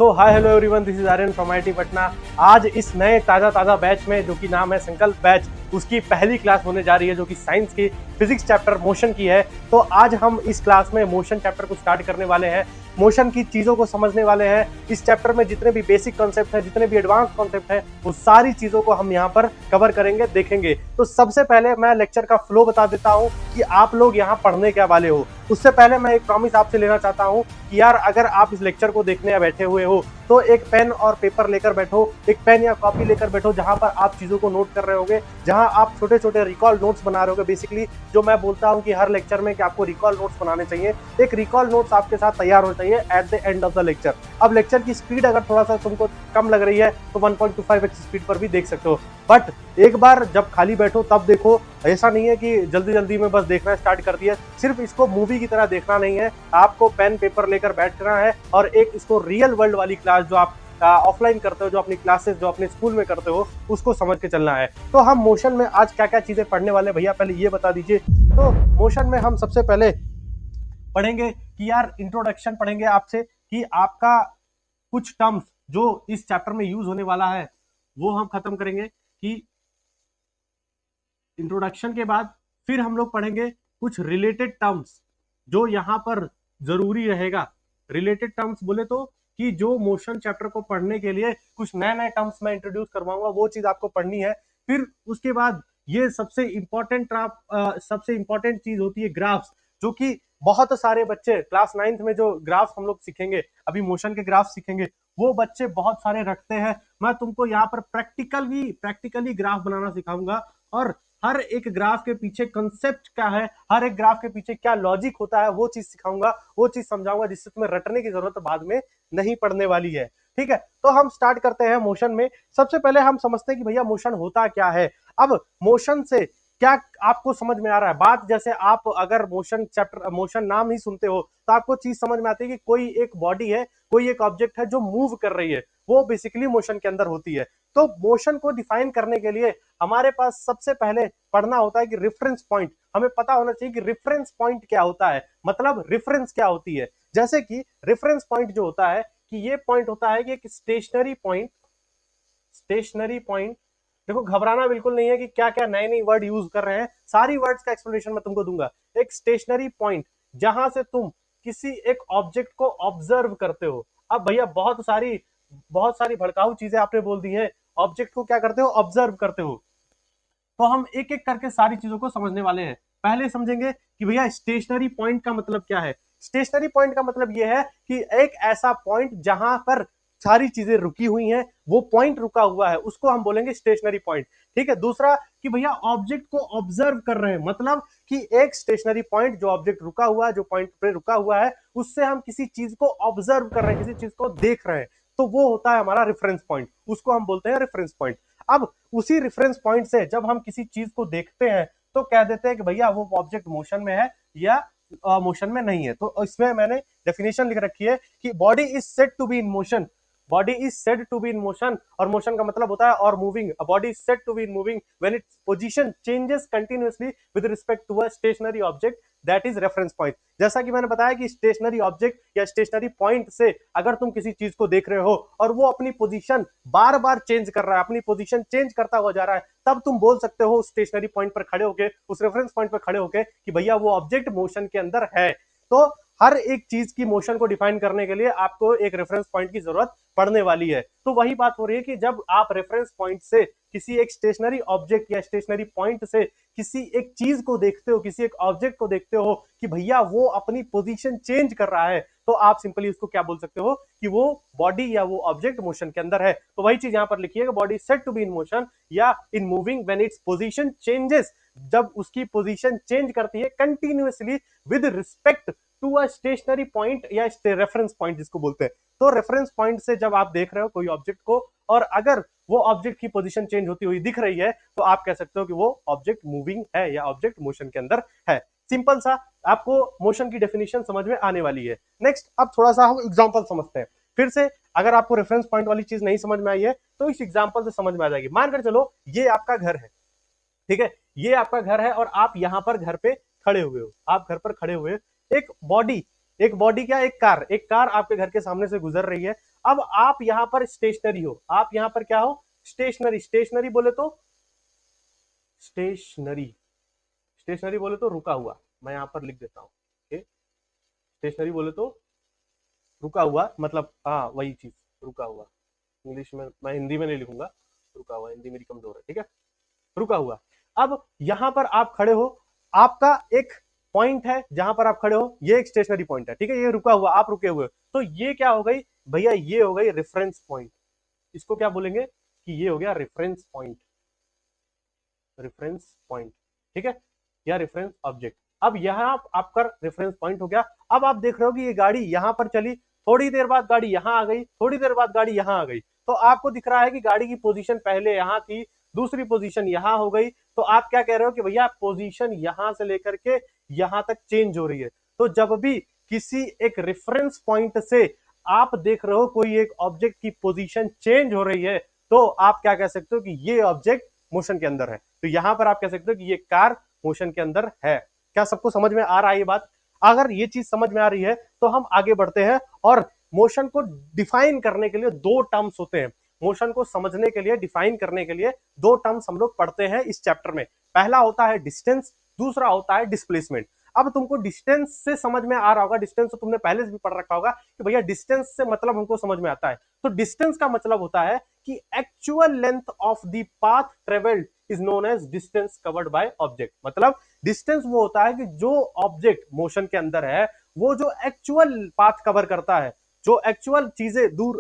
So hi hello everyone, this is Aryan from IT Patna. आज इस नए ताज़ा बैच में जो कि नाम है संकल्प बैच, उसकी पहली क्लास होने जा रही है जो कि साइंस की फिजिक्स चैप्टर मोशन की है। तो आज हम इस क्लास में मोशन चैप्टर को स्टार्ट करने वाले हैं, मोशन की चीज़ों को समझने वाले हैं। इस चैप्टर में जितने भी बेसिक कॉन्सेप्ट हैं, जितने भी एडवांस कॉन्सेप्ट हैं, वो सारी चीज़ों को हम यहाँ पर कवर करेंगे, देखेंगे। तो सबसे पहले मैं लेक्चर का फ्लो बता देता हूँ कि आप लोग यहाँ पढ़ने क्या वाले हो। उससे पहले मैं एक प्रॉमिस आपसे लेना चाहता हूँ कि यार अगर आप इस लेक्चर को देखने बैठे हुए हो तो एक पेन और पेपर लेकर बैठो, एक पेन या कॉपी लेकर बैठो जहां पर आप चीजों को नोट कर रहे होगे, जहां आप छोटे छोटे रिकॉल नोट्स बना रहे होगे। बेसिकली जो मैं बोलता हूं कि हर लेक्चर में कि आपको रिकॉल नोट्स बनाने चाहिए, एक रिकॉल नोट्स आपके साथ तैयार हो चाहिए at the end of the lecture. अब लेक्चर की स्पीड अगर थोड़ा सा तुमको कम लग रही है तो 1.25x स्पीड पर भी देख सकते हो, बट एक बार जब खाली बैठो तब देखो। ऐसा नहीं है कि जल्दी जल्दी में बस देखना स्टार्ट कर दिया, सिर्फ इसको मूवी की तरह देखना नहीं है, आपको पेन पेपर लेकर बैठना है और एक इसको रियल वर्ल्ड वाली क्लास जो आप ऑफलाइन करते हो, जो अपनी क्लासेस जो अपने स्कूल में करते हो, उसको समझ के चलना है। तो हम मोशन में आज क्या क्या चीजें पढ़ने वाले भैया पहले ये बता दीजिए। तो मोशन में हम सबसे पहले पढ़ेंगे कि यार इंट्रोडक्शन पढ़ेंगे आपसे कि आपका कुछ टर्म्स जो इस चैप्टर में यूज होने वाला है वो हम खत्म करेंगे। कि इंट्रोडक्शन के बाद फिर हम लोग पढ़ेंगे कुछ रिलेटेड टर्म्स जो यहाँ पर जरूरी रहेगा। रिलेटेड टर्म्स बोले तो कि जो मोशन चैप्टर को पढ़ने के लिए कुछ नए नए टर्म्स मैं इंट्रोड्यूस करवाऊंगा, वो चीज आपको पढ़नी है। फिर उसके बाद ये सबसे इंपॉर्टेंट चीज होती है ग्राफ्स, जो कि बहुत सारे बच्चे क्लास 9th में जो ग्राफ्स हम लोग सीखेंगे, अभी मोशन के ग्राफ सीखेंगे, वो बच्चे बहुत सारे रखते हैं। मैं तुमको यहाँ पर प्रैक्टिकली ग्राफ बनाना सिखाऊंगा और हर एक ग्राफ के पीछे कंसेप्ट क्या है, हर एक ग्राफ के पीछे क्या लॉजिक होता है, वो चीज सिखाऊंगा, वो चीज समझाऊंगा, जिससे तुम्हें रटने की जरूरत बाद में नहीं पड़ने वाली है। ठीक है, तो हम स्टार्ट करते हैं मोशन में। सबसे पहले हम समझते हैं कि भैया मोशन होता क्या है। अब मोशन से क्या आपको समझ में आ रहा है बात? जैसे आप अगर मोशन नाम ही सुनते हो तो आपको चीज समझ में आती है कि कोई एक बॉडी है, कोई एक ऑब्जेक्ट है जो मूव कर रही है, वो बेसिकली मोशन के अंदर होती है। तो मोशन को डिफाइन करने के लिए हमारे पास सबसे पहले पढ़ना होता है कि रेफरेंस पॉइंट, हमें पता होना चाहिए कि रेफरेंस पॉइंट क्या होता है, मतलब रेफरेंस क्या होती है। जैसे कि रेफरेंस पॉइंट जो होता है कि ये पॉइंट होता है कि एक स्टेशनरी पॉइंट। देखो घबराना बिल्कुल नहीं है कि क्या क्या नए नए वर्ड यूज कर रहे हैं, सारी वर्ड्स का एक्सप्लेनेशन मैं तुमको दूंगा। एक स्टेशनरी पॉइंट जहां से तुम किसी एक ऑब्जेक्ट को ऑब्जर्व करते हो। अब भैया बहुत सारी भड़काऊ चीजें आपने बोल दी है, ऑब्जेक्ट को क्या करते हो? ऑब्जर्व करते हो। तो हम एक एक करके सारी चीजों को समझने वाले हैं। पहले समझेंगे कि भैया स्टेशनरी पॉइंट का मतलब क्या है। स्टेशनरी पॉइंट का मतलब यह है कि एक ऐसा पॉइंट जहां पर सारी चीजें रुकी हुई हैं, वो पॉइंट रुका हुआ है, उसको हम बोलेंगे स्टेशनरी पॉइंट। ठीक है, दूसरा कि भैया ऑब्जेक्ट को ऑब्जर्व कर रहे हैं, मतलब कि एक स्टेशनरी पॉइंट जो ऑब्जेक्ट रुका हुआ है, जो पॉइंट पे रुका हुआ है, उससे हम किसी चीज को ऑब्जर्व कर रहे हैं, किसी चीज को देख रहे हैं, तो वो होता है हमारा रेफरेंस पॉइंट, उसको हम बोलते हैं रेफरेंस पॉइंट। अब उसी रेफरेंस पॉइंट से जब हम किसी चीज को देखते हैं तो कह देते हैं कि भैया वो ऑब्जेक्ट मोशन में है या मोशन में नहीं है। तो इसमें मैंने डेफिनेशन लिख रखी है कि body is said to be in motion. Body is said to be in motion, और मोशन का मतलब होता है और moving. A body is said to be in moving when its position changes continuously with respect to a stationary object, that is reference point. जैसा कि मैंने बताया कि स्टेशनरी ऑब्जेक्ट या स्टेशनरी पॉइंट से अगर तुम किसी चीज को देख रहे हो और वो अपनी पोजीशन बार बार चेंज कर रहा है, अपनी पोजीशन चेंज करता हुआ जा रहा है, तब तुम बोल सकते हो स्टेशनरी पॉइंट पर खड़े होके, उस रेफरेंस पॉइंट पर खड़े होके कि भैया वो ऑब्जेक्ट मोशन के अंदर है। तो हर एक चीज की मोशन को डिफाइन करने के लिए आपको एक रेफरेंस पॉइंट की जरूरत पड़ने वाली है। तो वही बात हो रही है कि जब आप रेफरेंस पॉइंट से किसी एक स्टेशनरी ऑब्जेक्ट या स्टेशनरी पॉइंट से किसी एक चीज को देखते हो, किसी एक ऑब्जेक्ट को देखते हो कि भैया वो अपनी पोजीशन चेंज कर रहा है, तो आप सिंपली उसको क्या बोल सकते हो कि वो बॉडी या वो ऑब्जेक्ट मोशन के अंदर है। तो वही चीज यहां पर लिखिएगा, body set to be in motion या in moving when its position changes, जब उसकी पोजीशन चेंज करती है continuously with respect to a stationary point या रेफरेंस पॉइंट जिसको बोलते हैं। तो रेफरेंस पॉइंट से जब आप देख रहे हो कोई ऑब्जेक्ट को और अगर वो ऑब्जेक्ट की पोजीशन चेंज होती हुई दिख रही है, तो आप कह सकते हो कि वो ऑब्जेक्ट मूविंग है या ऑब्जेक्ट मोशन के अंदर है। सिंपल सा, आपको मोशन की डेफिनेशन समझ में आने वाली है। नेक्स्ट अब थोड़ा सा हम एग्जांपल समझते हैं। फिर से अगर आपको रेफरेंस पॉइंट वाली चीज नहीं समझ में आई है तो इस एग्जांपल से समझ में आ जाएगी। मानकर चलो ये आपका घर है, ठीक है, ये आपका घर है और आप यहां पर घर पे खड़े हुए हो, आप घर पर खड़े हुए, एक बॉडी एक बॉडी क्या, एक कार आपके घर के सामने से गुजर रही है। अब आप यहां पर स्टेशनरी हो, आप यहां पर क्या हो, स्टेशनरी। स्टेशनरी बोले तो स्टेशनरी, स्टेशनरी बोले तो रुका हुआ, मैं यहां पर लिख देता हूं। स्टेशनरी बोले तो रुका हुआ, मतलब हाँ वही चीज, रुका हुआ। इंग्लिश में मैं हिंदी में नहीं लिखूंगा, रुका हुआ, हिंदी मेरी कमजोर है, ठीक है, रुका हुआ। अब यहां पर आप खड़े हो, आपका एक पॉइंट है जहां पर आप खड़े हो, ये एक स्टेशनरी पॉइंट है, ठीक है, ये रुका हुआ, आप रुके हुए, तो ये क्या हो गई भैया, ये हो गई रेफरेंस पॉइंट। इसको क्या बोलेंगे कि ये हो गया रेफरेंस पॉइंट, रेफरेंस पॉइंट, ठीक है, या रेफरेंस ऑब्जेक्ट। अब यहां आपका रेफरेंस पॉइंट हो गया। अब आप देख रहे हो कि ये गाड़ी यहां पर चली, थोड़ी देर बाद गाड़ी यहां आ गई, थोड़ी देर बाद गाड़ी यहां आ गई, तो आपको दिख रहा है कि गाड़ी की पोजीशन पहले यहां थी, दूसरी पोजीशन यहां हो गई, तो आप क्या कह रहे हो कि भैया पोजीशन यहां से लेकर के यहां तक चेंज हो रही है। तो जब भी किसी एक रेफरेंस पॉइंट से आप देख रहे हो कोई एक ऑब्जेक्ट की पोजीशन चेंज हो रही है, तो आप क्या कह सकते हो कि ये ऑब्जेक्ट मोशन के अंदर है। तो यहां पर आप कह सकते हो कि ये कार मोशन के अंदर है। क्या सबको समझ में आ रहा है ये बात? अगर ये चीज समझ में आ रही है तो हम आगे बढ़ते हैं। और मोशन को डिफाइन करने के लिए दो टर्म्स होते हैं, मोशन को समझने के लिए, डिफाइन करने के लिए दो टर्म्स हम लोग पढ़ते हैं इस चैप्टर में। पहला होता है डिस्टेंस, दूसरा होता है डिस्प्लेसमेंट। अब तुमको डिस्टेंस से समझ में आ रहा होगा, डिस्टेंस तो तुमने पहले से भी पढ़ रखा होगा कि भैया डिस्टेंस से मतलब हमको समझ में आता है। तो डिस्टेंस का मतलब होता है कि actual length of the path travelled is known as distance covered by object. मतलब डिस्टेंस वो होता है कि जो ऑब्जेक्ट मोशन के अंदर है वो जो एक्चुअल पाथ कवर करता है, जो एक्चुअल चीजें दूर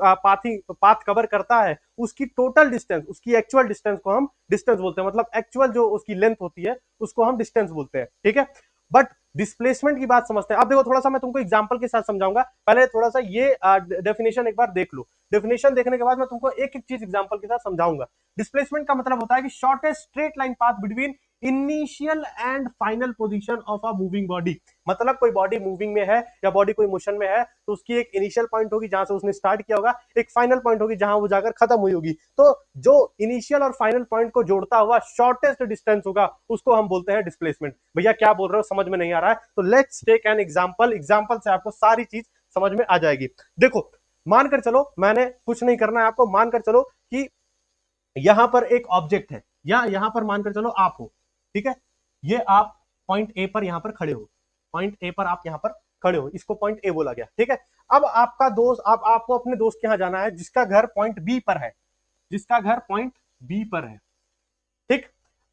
पाथ कवर करता है, उसकी टोटल डिस्टेंस, उसकी एक्चुअल डिस्टेंस को हम डिस्टेंस बोलते हैं। मतलब एक्चुअल जो उसकी लेंथ होती है उसको हम डिस्टेंस बोलते हैं, ठीक है। बट डिस्प्लेसमेंट की बात समझते हैं। अब देखो थोड़ा सा मैं तुमको एग्जांपल के साथ समझाऊंगा, पहले थोड़ा सा ये डेफिनेशन एक बार देख लो। डेफिनेशन देखने के बाद मैं तुमको एक एक चीज एग्जांपल के साथ समझाऊंगा। डिस्प्लेसमेंट का मतलब होता है कि shortest straight line path between initial and final position of a moving body. मतलब कोई बॉडी मूविंग में है या बॉडी कोई मोशन में है, तो उसकी एक इनिशियल पॉइंट होगी जहां से उसने स्टार्ट किया होगा, एक फाइनल पॉइंट होगी जहां वो जाकर खत्म हुई होगी। तो जो इनिशियल और फाइनल पॉइंट को जोड़ता हुआ शॉर्टेस्ट डिस्टेंस होगा उसको हम बोलते हैं डिस्प्लेसमेंट। भैया क्या बोल रहे हो, समझ में नहीं आ रहा है? तो let's take an example, example से आपको सारी चीज समझ में आ जाएगी। देखो मानकर चलो, मैंने कुछ नहीं करना है आपको, मानकर चलो कि यहां पर एक ऑब्जेक्ट है, या यहां पर मानकर चलो आप हो, ठीक है, ये आप पॉइंट ए पर यहां पर खड़े हो, पॉइंट ए पर आप यहां पर खड़े हो, इसको पॉइंट ए बोला गया, ठीक है। अब आपका दोस्त, आपको अपने दोस्त के यहां जाना है जिसका घर पॉइंट बी पर है, जिसका घर पॉइंट बी पर है, ठीक।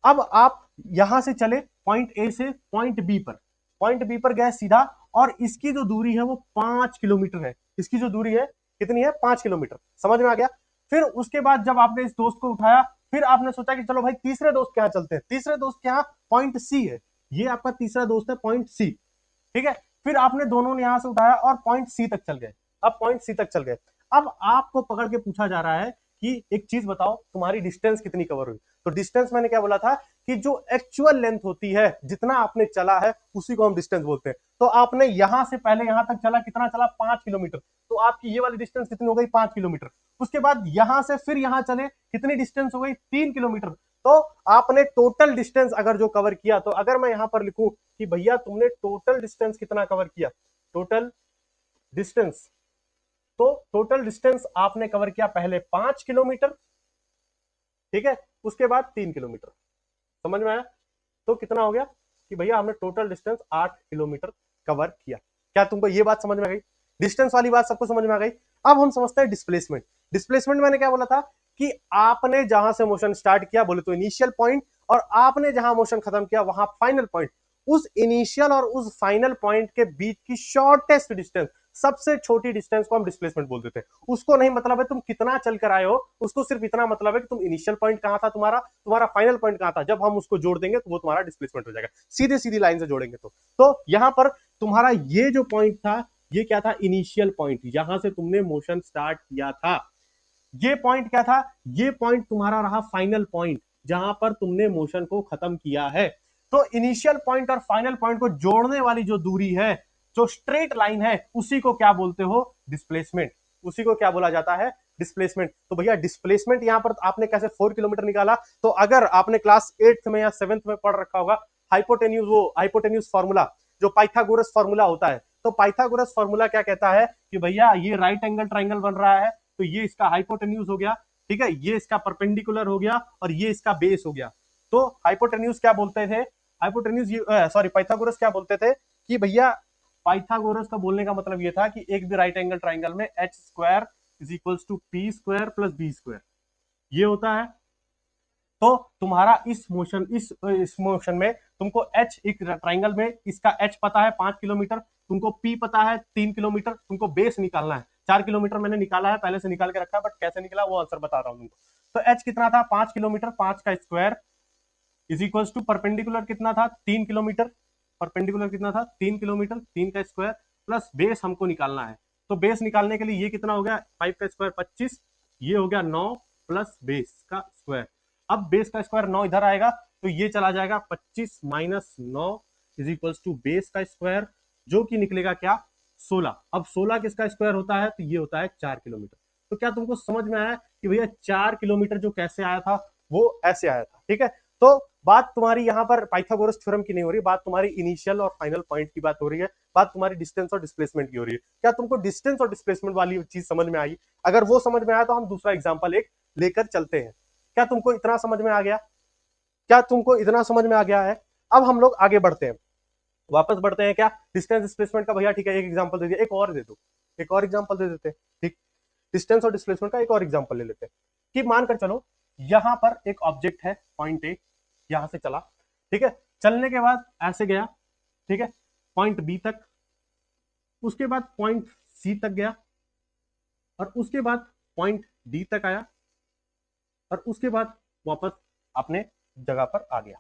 अब आप यहां से चले पॉइंट ए से पॉइंट बी पर, पॉइंट बी पर गए सीधा, और इसकी जो दूरी है वो 5 किलोमीटर है। इसकी जो दूरी है कितनी है? 5 किलोमीटर। समझ में आ गया? फिर उसके बाद जब आपने इस दोस्त को उठाया, फिर आपने सोचा कि चलो भाई तीसरे दोस्त के यहाँ चलते हैं। तीसरे दोस्त के यहाँ पॉइंट सी है, ये आपका तीसरा दोस्त है पॉइंट सी, ठीक है। फिर आपने दोनों ने यहां से उठाया और पॉइंट सी तक चल गए। अब पॉइंट सी तक चल गए, अब आपको पकड़ के पूछा जा रहा है कि एक चीज बताओ तुम्हारी डिस्टेंस कितनी कवर हुई। तो डिस्टेंस मैंने क्या बोला था कि जो एक्चुअल लेंथ होती है, जितना आपने चला है उसी को हम डिस्टेंस बोलते हैं। तो आपने यहां से पहले यहां तक चला, कितना चला? 5 किलोमीटर। तो आपकी ये वाली डिस्टेंस कितनी हो गई? 5 किलोमीटर। उसके बाद यहां से फिर यहां चले, कितनी डिस्टेंस हो गई? 3 किलोमीटर। तो आपने टोटल डिस्टेंस अगर जो कवर किया, तो अगर मैं यहां पर लिखूं कि भैया तुमने टोटल डिस्टेंस कितना कवर किया, टोटल डिस्टेंस, तो टोटल डिस्टेंस आपने कवर किया पहले 5 किलोमीटर, ठीक है, उसके बाद 3 किलोमीटर। समझ में आया? तो कितना हो गया कि भैया हमने टोटल डिस्टेंस 8 किलोमीटर कवर किया। क्या तुमको ये बात समझ में आ गई? डिस्टेंस वाली बात सबको समझ में आ गई। अब हम समझते हैं डिस्प्लेसमेंट। डिस्प्लेसमेंट मैंने क्या बोला था कि आपने जहां से मोशन स्टार्ट किया, बोले तो इनिशियल पॉइंट, और आपने जहां मोशन खत्म किया वहां फाइनल पॉइंट, उस इनिशियल और उस फाइनल पॉइंट के बीच की शॉर्टेस्ट डिस्टेंस, सबसे छोटी डिस्टेंस को हम डिस्प्लेसमेंट बोल देते हैं। उसको नहीं मतलब है तुम कितना चल कर आए हो, उसको सिर्फ इतना मतलब है कि तुम इनिशियल पॉइंट कहां था तुम्हारा, तुम्हारा फाइनल पॉइंट कहां था। जब हम उसको जोड़ देंगे तो वो तुम्हारा डिस्प्लेसमेंट हो जाएगा, सीधे सीधी लाइन से जोड़ेंगे तो यहां पर तुम्हारा ये जो पॉइंट था, ये क्या था? इनिशियल पॉइंट, यहां से तुमने मोशन स्टार्ट किया था। ये पॉइंट क्या था? ये पॉइंट तुम्हारा रहा फाइनल पॉइंट, जहां पर तुमने मोशन को खत्म किया है। तो इनिशियल पॉइंट और फाइनल पॉइंट को जोड़ने वाली जो दूरी है, जो स्ट्रेट लाइन है, उसी को क्या बोलते हो? डिस्प्लेसमेंट। उसी को क्या बोला जाता है? डिस्प्लेसमेंट। तो भैया डिस्प्लेसमेंट यहां पर आपने कैसे 4 किलोमीटर निकाला? तो अगर आपने क्लास 8th में या 7th में पढ़ रखा होगा हाइपोटेन्यूज, वो हाइपोटेन्यूज फार्मूला, जो पाइथागोरस फार्मूला होता है, तो पाइथागोरस फॉर्मूला क्या कहता है कि भैया ये राइट एंगल ट्राइंगल बन रहा है, तो ये इसका हाइपोटेन्यूज हो गया, ठीक है, ये इसका परपेंडिकुलर हो गया और ये इसका बेस हो गया। तो हाइपोटेन्यूज क्या बोलते थे, हाइपोटेन्यूज सॉरी पाइथागोरस क्या बोलते थे कि भैया, पाइथागोरस का बोलने का मतलब ये था कि एक भी राइट एंगल ट्राइंगल में H square is equals to P square plus B square, ये होता है। तो तुम्हारा इस मोशन में तुमको एच, एक ट्राइंगल में इसका एच पता है 5 किलोमीटर, तुमको पी पता है 3 किलोमीटर, तुमको बेस निकालना है 4 किलोमीटर, मैंने निकाला है, पहले से निकाल के रखा है, बट कैसे निकला वो आंसर बता रहा हूं तुमको। तो एच कितना था 5 किलोमीटर, 5 का square is equal to perpendicular कितना था 3 किलोमीटर, परपेंडिकुलर कितना था 3 किलोमीटर, 3 का स्क्वायर प्लस बेस हमको निकालना है। तो बेस निकालने के लिए ये कितना हो गया 5 का स्क्वायर 25, ये हो गया 9 प्लस बेस का स्क्वायर। अब बेस का स्क्वायर 9 इधर आएगा तो ये चला जाएगा 25 minus 9 is equal to base का स्क्वायर, जो कि निकलेगा क्या 16। अब 16 किसका स्क्वायर होता है, तो ये होता है 4 किलोमीटर। तो क्या तुमको समझ में आया कि भैया 4 किलोमीटर जो कैसे आया था वो ऐसे आया था, ठीक है। तो बात तुम्हारी यहाँ पर पाइथागोरस थ्योरम की नहीं हो रही, बात तुम्हारी इनिशियल और फाइनल पॉइंट की बात हो रही है, बात तुम्हारी डिस्टेंस और डिस्प्लेसमेंट की हो रही है। क्या तुमको डिस्टेंस और डिस्प्लेसमेंट वाली चीज समझ में आई? अगर वो समझ में आया तो हम दूसरा एग्जांपल एक लेकर चलते हैं। क्या तुमको इतना समझ में आ गया? क्या तुमको इतना समझ में आ गया है? अब हम लोग आगे बढ़ते हैं, वापस बढ़ते हैं। क्या डिस्टेंस डिस्प्लेसमेंट का भैया ठीक है, एक एग्जांपल दे दिया, एक और दे दो, एक और एग्जांपल दे देते हैं, ठीक। डिस्टेंस और डिस्प्लेसमेंट का एक और एग्जांपल ले लेते हैं कि मानकर चलो यहां पर एक ऑब्जेक्ट है, पॉइंट ए, यहां से चला, ठीक है, चलने के बाद ऐसे गया, ठीक है, पॉइंट बी तक, उसके बाद पॉइंट सी तक गया, और उसके बाद पॉइंट डी तक आया, और उसके बाद वापस अपने जगह पर आ गया।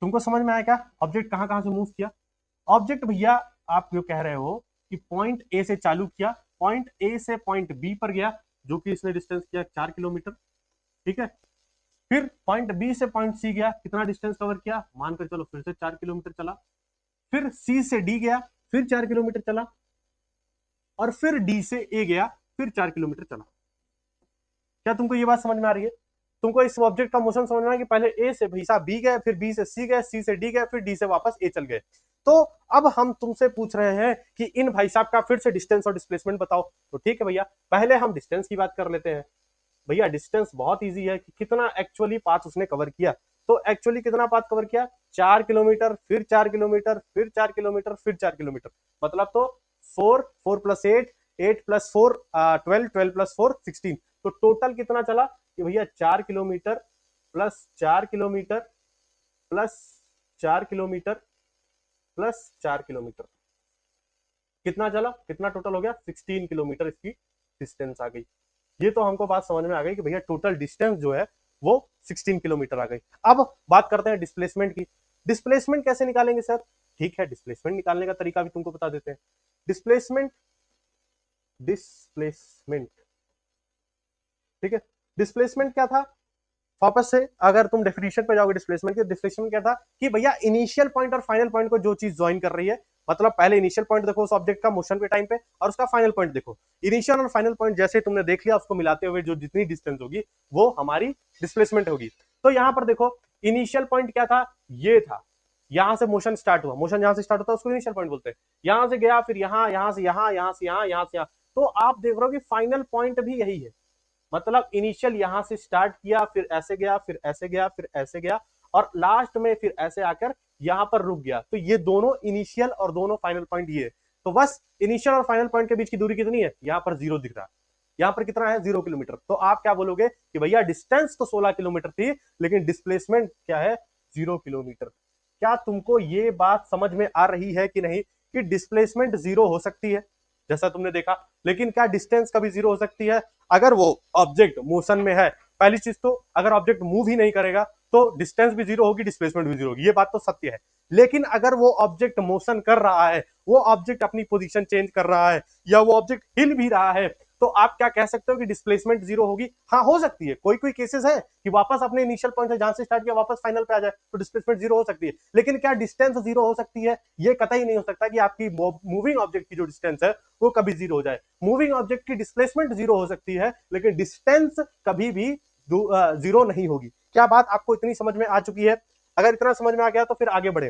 तुमको समझ में आया क्या ऑब्जेक्ट कहां कहां से मूव किया? ऑब्जेक्ट भैया आप जो कह रहे हो कि पॉइंट ए से चालू किया, पॉइंट ए से पॉइंट बी पर गया, जो कि इसने डिस्टेंस किया 4 किलोमीटर, ठीक है। फिर पॉइंट बी से पॉइंट सी गया, कितना डिस्टेंस कवर किया, मानकर चलो फिर से 4 किलोमीटर चला। फिर सी से डी गया, फिर 4 किलोमीटर चला, और फिर डी से ए गया, फिर 4 किलोमीटर चला। क्या तुमको ये बात समझ में आ रही है? तुमको इस ऑब्जेक्ट का मोशन समझ में आया कि पहले ए से भैया बी गए, फिर बी से सी गए, सी से डी गए, फिर डी से वापस ए चल गए। तो अब हम तुमसे पूछ रहे हैं कि इन भाई साहब का फिर से डिस्टेंस और डिस्प्लेसमेंट बताओ। तो ठीक है भैया, पहले हम डिस्टेंस की बात कर लेते हैं। भैया डिस्टेंस बहुत इजी है कि कितना एक्चुअली पाथ उसने कवर किया। तो एक्चुअली कितना पाथ कवर किया, 4 किलोमीटर, फिर 4 किलोमीटर, फिर 4 किलोमीटर, फिर 4 किलोमीटर, मतलब तो 4 प्लस 8, 8 प्लस 4 12, 12 प्लस 4 16। तो टोटल कितना चला कि भैया 4 kilometre plus 4 kilometre plus 4 kilometre plus 4 kilometre, कितना चला, कितना टोटल हो गया 16 किलोमीटर इसकी डिस्टेंस आ गई। ये तो हमको बात समझ में आ गई कि भैया टोटल डिस्टेंस जो है वो 16 किलोमीटर आ गई। अब बात करते हैं डिस्प्लेसमेंट की। डिस्प्लेसमेंट कैसे निकालेंगे सर? ठीक है, डिस्प्लेसमेंट निकालने का तरीका भी तुमको बता देते हैं। डिस्प्लेसमेंट, डिस्प्लेसमेंट, ठीक है, डिस्प्लेसमेंट क्या था? वापस से अगर तुम डेफिनेशन पे जाओगे डिस्प्लेसमेंट की, डिस्प्लेसमेंट क्या था कि भैया इनिशियल पॉइंट और फाइनल पॉइंट को जो चीज ज्वाइन कर रही है, मतलब पहले इनिशियल पॉइंट देखो उस ऑब्जेक्ट का मोशन के टाइम पे, और उसका फाइनल पॉइंट देखो। इनिशियल और फाइनल पॉइंट जैसे तुमने देख लिया, उसको मिलाते हुए जो जितनी डिस्टेंस होगी वो हमारी डिस्प्लेसमेंट होगी। तो यहां पर देखो इनिशियल पॉइंट क्या था, ये था, यहां से मोशन स्टार्ट हुआ, मोशन यहां से स्टार्ट होता है उसको इनिशियल पॉइंट बोलते हैं। यहां से गया, फिर यहां, यहां से यहां, यहां से यहां, यहां से यहां। तो आप देख रहे हो कि फाइनल पॉइंट भी यही है, मतलब इनिशियल यहां से स्टार्ट किया, फिर ऐसे गया, फिर ऐसे गया, फिर ऐसे गया, और लास्ट में फिर ऐसे आकर यहां पर रुक गया। तो ये दोनों इनिशियल और दोनों फाइनल पॉइंट ये है। तो बस इनिशियल और फाइनल पॉइंट के बीच की दूरी कितनी है, यहां पर 0 दिख रहा है, यहां पर कितना है 0 किलोमीटर। तो आप क्या बोलोगे कि भैया डिस्टेंस तो 16 किलोमीटर थी, लेकिन डिस्प्लेसमेंट क्या है 0 किलोमीटर। क्या तुमको ये बात समझ में आ रही है कि नहीं कि डिस्प्लेसमेंट 0 हो सकती है जैसा तुमने देखा, लेकिन क्या डिस्टेंस कभी 0 हो सकती है? अगर वो ऑब्जेक्ट मोशन में है, पहली चीज तो अगर ऑब्जेक्ट मूव ही नहीं करेगा तो डिस्टेंस भी 0 होगी, डिस्प्लेसमेंट भी 0 होगी, ये बात तो सत्य है। लेकिन अगर वो ऑब्जेक्ट मोशन कर रहा है, वो ऑब्जेक्ट अपनी पोजीशन चेंज कर रहा है, या वो ऑब्जेक्ट हिल भी रहा है, तो आप क्या कह सकते हो कि डिस्प्लेसमेंट 0 होगी? हाँ हो सकती है, कोई कोई केसेस है कि वापस अपने इनिशियल पॉइंट से जहां से स्टार्ट किया वापस फाइनल पे आ जाए, तो डिस्प्लेसमेंट 0 हो सकती है। लेकिन क्या डिस्टेंस 0 हो सकती है? ये कतई नहीं हो सकता कि आपकी मूविंग ऑब्जेक्ट की जो डिस्टेंस है वो कभी 0 हो जाए। मूविंग ऑब्जेक्ट की डिस्प्लेसमेंट 0 हो सकती है, लेकिन डिस्टेंस कभी भी 0 नहीं होगी। क्या बात आपको इतनी समझ में आ चुकी है? अगर इतना समझ में आ गया तो फिर आगे बढ़े।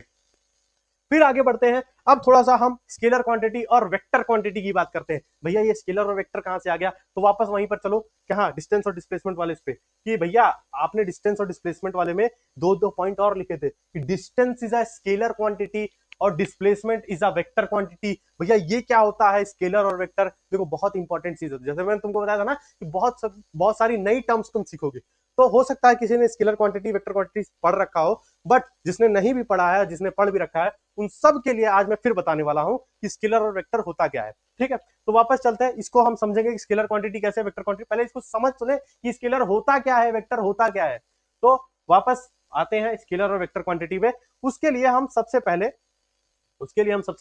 फिर आगे बढ़ते हैं, अब थोड़ा सा हम स्केलर क्वांटिटी और वेक्टर क्वांटिटी की बात करते हैं। भैया ये स्केलर और वेक्टर कहां से आ गया, तो वापस वहीं पर चलो, कहां, डिस्टेंस और डिस्प्लेसमेंट वाले पे, कि भैया आपने डिस्टेंस और डिस्प्लेसमेंट वाले में दो दो पॉइंट और लिखे थे कि distance is a scalar quantity और displacement is a vector quantity. भैया ये क्या होता है स्केलर और वेक्टर, देखो बहुत इंपॉर्टेंट चीज होती है, जैसे मैंने तुमको बताया था ना कि बहुत सारी नई टर्म्स तुम सीखोगे। तो हो सकता है किसी ने स्केलर क्वांटिटी वेक्टर क्वांटिटी पढ़ रखा हो, बट जिसने नहीं भी पढ़ा है, जिसने पढ़ भी रखा है, उन सब के लिए आज मैं फिर बताने वाला हूं कि स्केलर और वेक्टर होता क्या है। ठीक है, तो वापस चलते हैं, इसको हम समझेंगे कि स्केलर क्वांटिटी कैसे, वेक्टर क्वांटिटी, पहले इसको समझ चले कि स्केलर होता क्या है, वेक्टर होता क्या है। तो वापस आते हैं स्केलर और वेक्टर क्वांटिटी पे। उसके लिए हम सबसे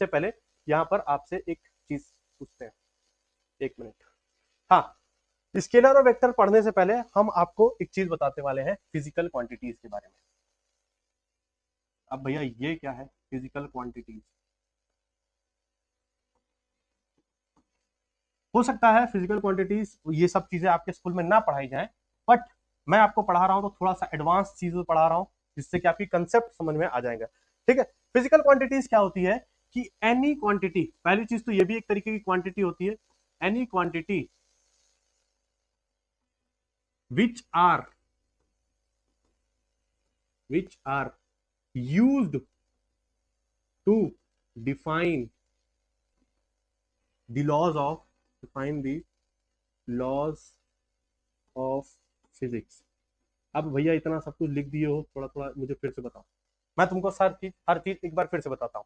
पहले यहां पर आपसे एक चीज पूछते हैं, एक मिनट। हाँ, स्केलर और वेक्टर पढ़ने से पहले हम आपको एक चीज बताते वाले हैं फिजिकल क्वांटिटीज के बारे में। अब भैया ये क्या है फिजिकल क्वांटिटीज, हो सकता है फिजिकल क्वांटिटीज ये सब चीजें आपके स्कूल में ना पढ़ाई जाए, बट मैं आपको पढ़ा रहा हूं तो थोड़ा सा एडवांस चीजें पढ़ा रहा हूं, जिससे कि आपकी कंसेप्ट समझ में आ जाएगा। ठीक है, फिजिकल क्वांटिटीज क्या होती है कि एनी क्वांटिटी, पहली चीज तो ये भी एक तरीके की क्वांटिटी होती है, any quantity which are used to define the laws of physics। अब भैया इतना सब कुछ लिख दिए हो, थोड़ा थोड़ा मुझे फिर से बताओ, मैं तुमको हर चीज एक बार फिर से बताता हूँ।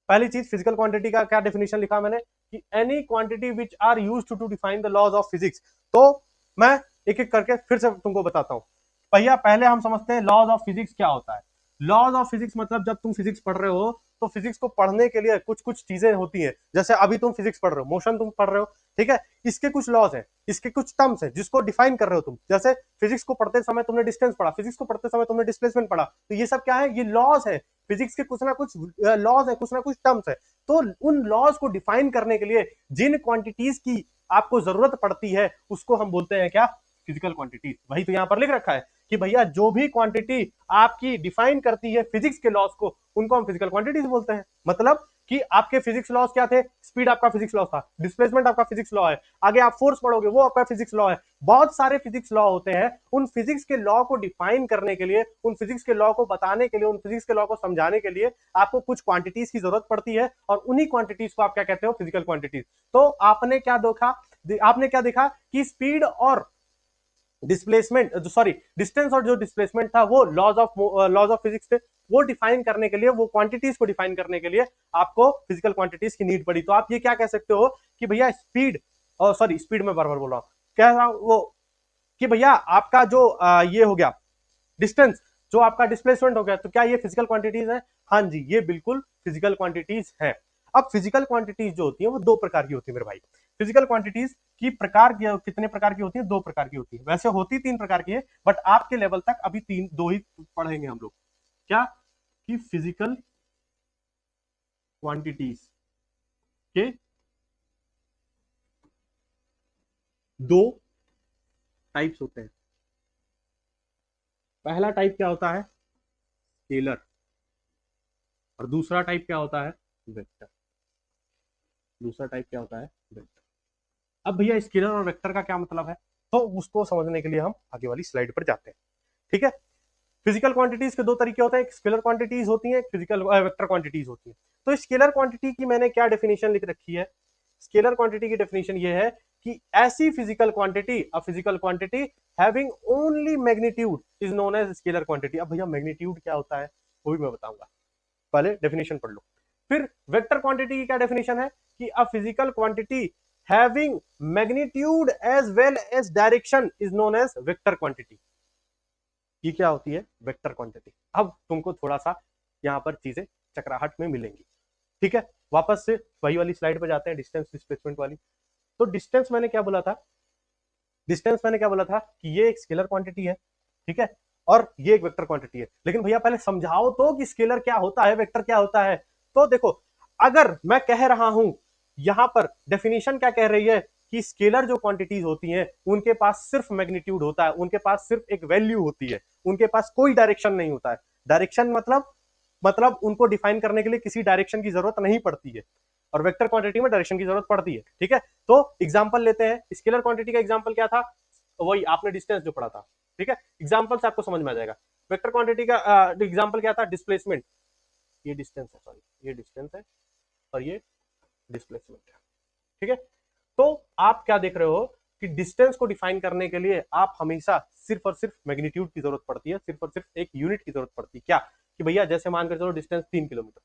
पहली चीज, फिजिकल क्वांटिटी का क्या डेफिनेशन लिखा मैंने कि any quantity which are used to define the laws of physics. तो मैं एक एक करके फिर से तुमको बताता हूँ। भैया पहले हम समझते हैं लॉज ऑफ फिजिक्स क्या होता है। लॉज ऑफ फिजिक्स मतलब जब तुम फिजिक्स पढ़ रहे हो तो फिजिक्स को पढ़ने के लिए कुछ कुछ चीजें होती हैं, जैसे अभी तुम फिजिक्स पढ़ रहे हो, मोशन तुम पढ़ रहे हो, ठीक है, इसके कुछ लॉज हैं, इसके कुछ टर्म्स हैं जिसको डिफाइन कर रहे हो तुम। जैसे फिजिक्स को पढ़ते समय तुमने डिस्टेंस पढ़ा, फिजिक्स को पढ़ते समय तुमने डिस्प्लेसमेंट पढ़ा, तो ये सब क्या है, ये लॉज है, फिजिक्स के कुछ ना कुछ लॉज है, कुछ ना कुछ टर्म्स है। तो उन लॉज को डिफाइन करने के लिए जिन क्वांटिटीज की आपको जरूरत पड़ती है उसको हम बोलते हैं क्या, फिजिकल क्वांटिटी। वही तो यहां पर लिख रखा है कि भैया जो भी क्वांटिटी आपकी डिफाइन करती है फिजिक्स के लॉज को, उनको हम फिजिकल क्वांटिटीज बोलते हैं। मतलब कि आपके फिजिक्स लॉज क्या थे, स्पीड आपका फिजिक्स लॉ था, डिस्प्लेसमेंट आपका फिजिक्स लॉ है, आगे आप फोर्स पढ़ोगे वो आपका फिजिक्स लॉ है, बहुत सारे फिजिक्स लॉ होते हैं। उन फिजिक्स के लॉ को डिफाइन करने के लिए, उन फिजिक्स के लॉ को बताने के लिए, उन फिजिक्स के लॉ को समझाने के लिए आपको कुछ क्वांटिटीज की जरूरत पड़ती है, और उन्हीं क्वांटिटीज को आप क्या कहते हो, फिजिकल क्वांटिटीज। तो आपने क्या देखा कि स्पीड और डिस्प्लेसमेंट, सॉरी डिस्टेंस और जो डिस्प्लेसमेंट था वो लॉज ऑफ फिजिक्स थे। वो डिफाइन करने के लिए, वो क्वांटिटीज को डिफाइन करने के लिए आपको फिजिकल क्वांटिटीज की नीड पड़ी। तो आप ये क्या कह सकते हो कि भैया स्पीड, सॉरी स्पीड में बार बार बोल रहा हूं, कह रहा हूं वो कि भैया आपका जो ये हो गया डिस्टेंस, जो आपका डिस्प्लेसमेंट हो गया, तो क्या ये फिजिकल क्वांटिटीज है? हाँ जी, ये बिल्कुल फिजिकल क्वांटिटीज है। अब फिजिकल क्वांटिटीज जो होती है वो दो प्रकार की होती है मेरे भाई। फिजिकल क्वांटिटीज की प्रकार कितने प्रकार की होती है? दो प्रकार की होती है, वैसे होती तीन प्रकार की है, बट आपके लेवल तक अभी दो ही पढ़ेंगे हम लोग। क्या कि फिजिकल क्वांटिटीज के दो टाइप्स होते हैं। पहला टाइप क्या होता है, स्केलर, और दूसरा टाइप क्या होता है, वेक्टर। दूसरा टाइप क्या होता है, वेक्टर। अब भैया स्केलर और वेक्टर का क्या मतलब है, तो उसको समझने के लिए हम आगे वाली स्लाइड पर जाते हैं। ठीक है, फिजिकल क्वांटिटीज के दो तरीके होते हैं, एक स्केलर क्वांटिटीज होती है, एक फिजिकल वेक्टर क्वांटिटीज होती है। तो स्केलर क्वांटिटी की मैंने क्या डेफिनेशन लिख रखी है, स्केलर क्वांटिटी की डेफिनेशन ये है कि ऐसी physical quantity, a physical quantity having only magnitude is known as scalar quantity. अब भैया मैग्नीट्यूड क्या होता है वो भी मैं बताऊंगा, पहले डेफिनेशन पढ़ लो। फिर वेक्टर क्वांटिटी की क्या डेफिनेशन है कि a physical quantity having magnitude as well as direction is known as vector quantity. ये क्या होती है, वेक्टर क्वांटिटी। अब तुमको थोड़ा सा यहाँ पर चीजें चक्राहट में मिलेंगी। ठीक है, वापस से वही वाली स्लाइड पर जाते हैं, डिस्टेंस डिस्प्लेसमेंट वाली। तो डिस्टेंस मैंने क्या बोला था कि ये एक स्केलर क्वांटिटी है, ठीक है, और ये एक वेक्टर क्वांटिटी है। लेकिन भैया पहले समझाओ तो कि स्केलर क्या होता है, वेक्टर क्या होता है। तो देखो, अगर मैं कह रहा हूं, यहां पर डेफिनेशन क्या कह रही है कि स्केलर जो क्वांटिटीज होती हैं उनके पास सिर्फ मैग्नीट्यूड होता है, उनके पास सिर्फ एक वैल्यू होती है, उनके पास कोई डायरेक्शन नहीं होता है। डायरेक्शन मतलब मतलब उनको डिफाइन करने के लिए किसी डायरेक्शन की जरूरत नहीं पड़ती है, और वेक्टर क्वांटिटी में डायरेक्शन की जरूरत पड़ती है। ठीक है, तो एग्जांपल लेते हैं। स्केलर क्वांटिटी का एग्जांपल क्या था? वही आपने डिस्टेंस जो पढ़ा था। ठीक है, एग्जांपल से आपको समझ में आ जाएगा। वेक्टर क्वांटिटी का एग्जांपल क्या था? डिस्प्लेसमेंट। ये डिस्टेंस है, सॉरी, ये डिस्टेंस है और ये डिस्प्लेसमेंट है। ठीक है, तो आप क्या देख रहे हो कि डिस्टेंस को डिफाइन करने के लिए आप हमेशा सिर्फ और सिर्फ मैग्नीट्यूड की जरूरत पड़ती है, सिर्फ और सिर्फ एक यूनिट की जरूरत पड़ती है। क्या कि भैया जैसे मानकर चलो डिस्टेंस 3 किलोमीटर,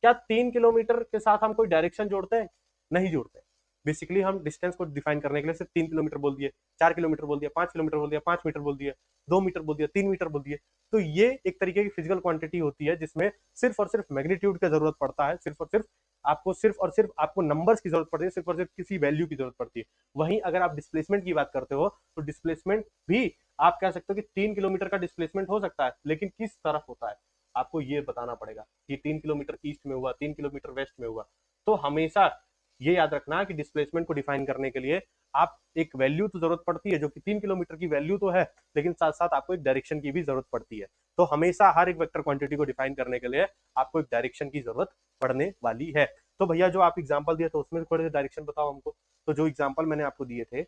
क्या 3 किलोमीटर के साथ हम कोई डायरेक्शन जोड़ते हैं? नहीं जोड़ते। बेसिकली हम डिस्टेंस को डिफाइन करने के लिए सिर्फ 3 किलोमीटर बोल दिए, 4 किलोमीटर बोल दिया, 5 किलोमीटर बोल दिया, 5 मीटर बोल दिया, 2 मीटर बोल दिया, 3 मीटर बोल दिए। तो ये एक तरीके की फिजिकल क्वांटिटी होती है जिसमें सिर्फ और सिर्फ मैग्नीट्यूड का जरूरत पड़ता है, सिर्फ और सिर्फ आपको नंबर्स की जरूरत पड़ती है, सिर्फ और सिर्फ किसी वैल्यू की जरूरत पड़ती है। वहीं अगर आप डिस्प्लेसमेंट की बात करते हो तो डिस्प्लेसमेंट भी आप कह सकते हो कि 3 किलोमीटर का डिस्प्लेसमेंट हो सकता है, लेकिन किस तरफ होता है आपको ये बताना पड़ेगा कि 3 किलोमीटर ईस्ट में हुआ, 3 किलोमीटर वेस्ट में हुआ। तो हमेशा ये याद रखना कि डिस्प्लेसमेंट को डिफाइन करने के लिए आप एक वैल्यू तो जरूरत पड़ती है, जो कि 3 किलोमीटर की वैल्यू तो है, लेकिन साथ साथ आपको एक डायरेक्शन की भी जरूरत पड़ती है। तो हमेशा हर एक वेक्टर क्वांटिटी को डिफाइन करने के लिए आपको एक डायरेक्शन की जरूरत पड़ने वाली है। तो भैया जो आप एग्जाम्पल दिए तो उसमें थोड़े डायरेक्शन बताओ हमको। तो जो एग्जाम्पल मैंने आपको दिए थे,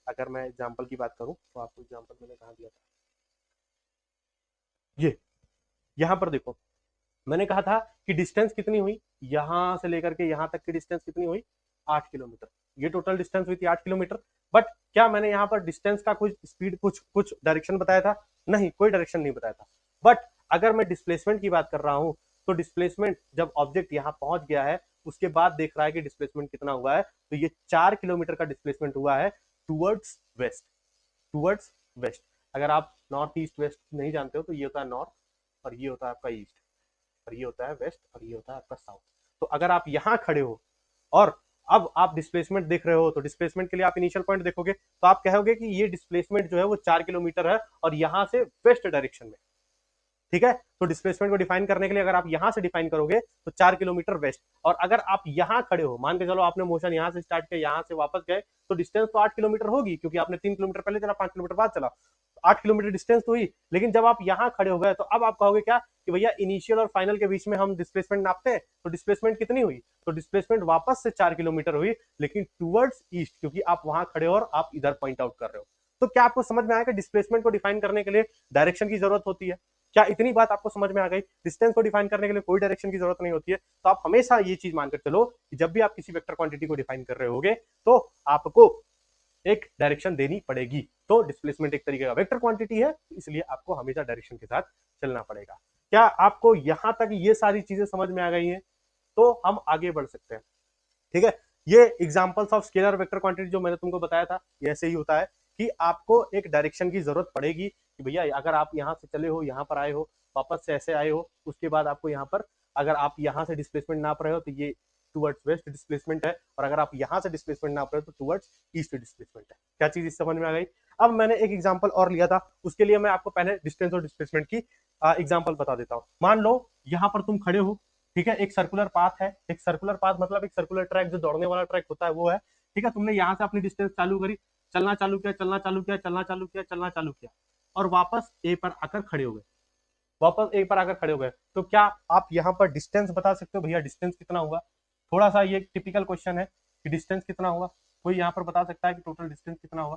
अगर मैं एग्जाम्पल की बात करूं तो आपको एग्जाम्पल मैंने कहा दिया था, ये यहाँ पर देखो, मैंने कहा था कि डिस्टेंस कितनी हुई, यहां से लेकर के यहां तक की डिस्टेंस कितनी हुई? 8 किलोमीटर। ये टोटल डिस्टेंस हुई थी 8 किलोमीटर। बट क्या मैंने यहाँ पर डिस्टेंस का कुछ स्पीड, कुछ कुछ डायरेक्शन बताया था? नहीं, कोई डायरेक्शन नहीं बताया था। बट अगर मैं डिस्प्लेसमेंट की बात कर रहा हूं, तो डिस्प्लेसमेंट जब ऑब्जेक्ट यहाँ पहुंच गया है उसके बाद देख रहा है कि डिस्प्लेसमेंट कितना हुआ है, तो ये 4 किलोमीटर का डिस्प्लेसमेंट हुआ है टूवर्ड्स वेस्ट। Towards waste. अगर आप नॉर्थ ईस्ट वेस्ट नहीं जानते हो तो ये होता है नॉर्थ, और ये होता है आपका ईस्ट, और ये होता है वेस्ट, और ये होता है आपका साउथ। तो अगर आप यहां खड़े हो और अब आप डिस्प्लेसमेंट देख रहे हो, तो डिस्प्लेसमेंट के लिए आप इनिशियल पॉइंट देखोगे तो आप कहोगे कि ये डिस्प्लेसमेंट जो है वो 4 किलोमीटर है और यहां से वेस्ट डायरेक्शन में। ठीक है, तो डिस्प्लेसमेंट को डिफाइन करने के लिए अगर आप यहां से डिफाइन करोगे तो 4 किलोमीटर वेस्ट, और अगर आप यहां खड़े हो, मान के चलो आपने मोशन यहां से स्टार्ट किया, यहां से वापस गए, तो डिस्टेंस तो 8 किलोमीटर होगी, क्योंकि आपने 3 किलोमीटर पहले चला, 5 किलोमीटर बाद चला, 8 किलोमीटर डिस्टेंस तो हुई। लेकिन जब आप यहां खड़े हो गए तो अब आप कहोगे क्या कि भैया इनिशियल और फाइनल के बीच में हम डिस्प्लेसमेंट नापते हैं, तो डिस्प्लेसमेंट कितनी हुई? तो डिस्प्लेसमेंट वापस से 4 किलोमीटर हुई, लेकिन टूवर्ड्स ईस्ट, क्योंकि आप वहां खड़े हो और आप इधर पॉइंट आउट कर रहे हो। तो क्या आपको समझ में आया कि डिस्प्लेसमेंट को डिफाइन करने के लिए डायरेक्शन की जरूरत होती है? क्या इतनी बात आपको समझ में आ गई? डिस्टेंस को डिफाइन करने के लिए कोई डायरेक्शन की जरूरत नहीं होती है। तो आप हमेशा ये चीज मानकर चलो कि जब भी आप किसी वेक्टर क्वांटिटी को डिफाइन कर रहे होगे तो आपको एक डायरेक्शन देनी पड़ेगी। तो डिस्प्लेसमेंट एक तरीके का वेक्टर क्वांटिटी है, इसलिए आपको हमेशा डायरेक्शन के साथ चलना पड़ेगा। क्या आपको यहां तक ये सारी चीजें समझ में आ गई हैं? तो हम आगे बढ़ सकते हैं। ठीक है, ये examples of scalar vector quantity जो मैंने तुमको बताया था, ये ऐसे ही होता है कि आपको एक डायरेक्शन की जरूरत पड़ेगी कि भैया अगर आप यहाँ से चले हो, यहाँ पर आए हो, वापस से ऐसे आए हो, उसके बाद आपको यहाँ पर, अगर आप यहाँ से डिस्प्लेसमेंट नाप रहे हो तो ये टूवर्ड्स वेस्ट डिस्प्लेसमेंट है, और अगर आप यहाँ से डिस्प्लेसमेंट नाप रहे हो तो टूवर्ड्स ईस्ट डिस्प्लेसमेंट है। क्या चीज इस समझ में आ गई? अब मैंने एक एग्जाम्पल और लिया था, उसके लिए मैं आपको पहले डिस्टेंस और डिस्प्लेसमेंट की एग्जाम्पल बता देता हूँ। मान लो यहाँ पर तुम खड़े हो, ठीक है, एक सर्कुलर पाथ है, एक सर्कुलर पाथ मतलब एक सर्कुलर ट्रैक जो दौड़ने वाला ट्रैक होता है वो है। ठीक है, तुमने यहाँ से अपनी डिस्टेंस चालू करी, चलना चालू किया, चलना चालू किया, चलना चालू किया, चलना चालू किया, और वापस ए पर आकर खड़े हो गए। वापस ए पर आकर खड़े हो गए, तो क्या आप यहाँ पर डिस्टेंस बता सकते हो? भैया डिस्टेंस कितना हुआ? थोड़ा सा ये टिपिकल क्वेश्चन है कि डिस्टेंस कितना हुआ, कोई यहाँ पर बता सकता है कि टोटल डिस्टेंस कितना हुआ?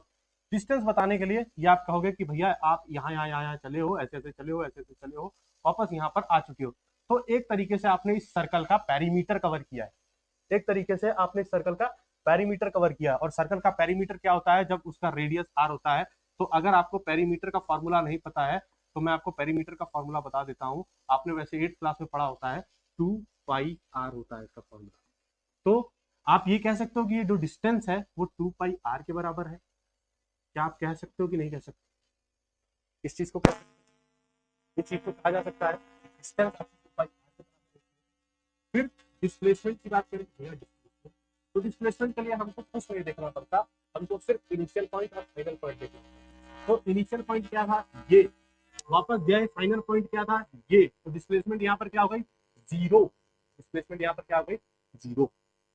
डिस्टेंस बताने के लिए ये आप कहोगे कि भैया आप यहाँ यहाँ यहाँ यहाँ चले हो, ऐसे ऐसे चले हो, ऐसे ऐसे चले हो, वापस यहाँ पर आ चुके हो। तो एक तरीके से आपने इस सर्कल का पेरीमीटर कवर किया है। एक तरीके से आपने इस सर्कल का पेरीमीटर कवर किया, और सर्कल का पेरीमीटर क्या होता है? जब उसका रेडियस आर होता है। तो अगर आपको पेरीमीटर का फॉर्मूला नहीं पता है तो मैं आपको पेरीमीटर का फॉर्मूला बता देता हूं। आपने वैसे 8th क्लास में पढ़ा होता है, 2 पाई आर होता है इसका फॉर्मूला। तो आप ये कह सकते हो कि ये जो डिस्टेंस है वो 2 पाई आर के बराबर है। क्या आप कह सकते हो कि नहीं कह सकते? इस चीज को इस चीज को कहा जा सकता है डिस्टेंस 2 पाई आर। फिर डिस्प्लेसमेंट की बात करें, तो डिस्प्लेसमेंट के लिए हमको कुछ नहीं देखना पड़ता, हमको सिर्फ इनिशियल पॉइंट और फाइनल पॉइंट देखना। तो इनिशियल पॉइंट क्या था? ये। वापस गए, फाइनल पॉइंट क्या था? ये। तो डिस्प्लेसमेंट यहाँ पर क्या हो गई? जीरो। डिस्प्लेसमेंट यहाँ पर क्या हो गई? जीरो।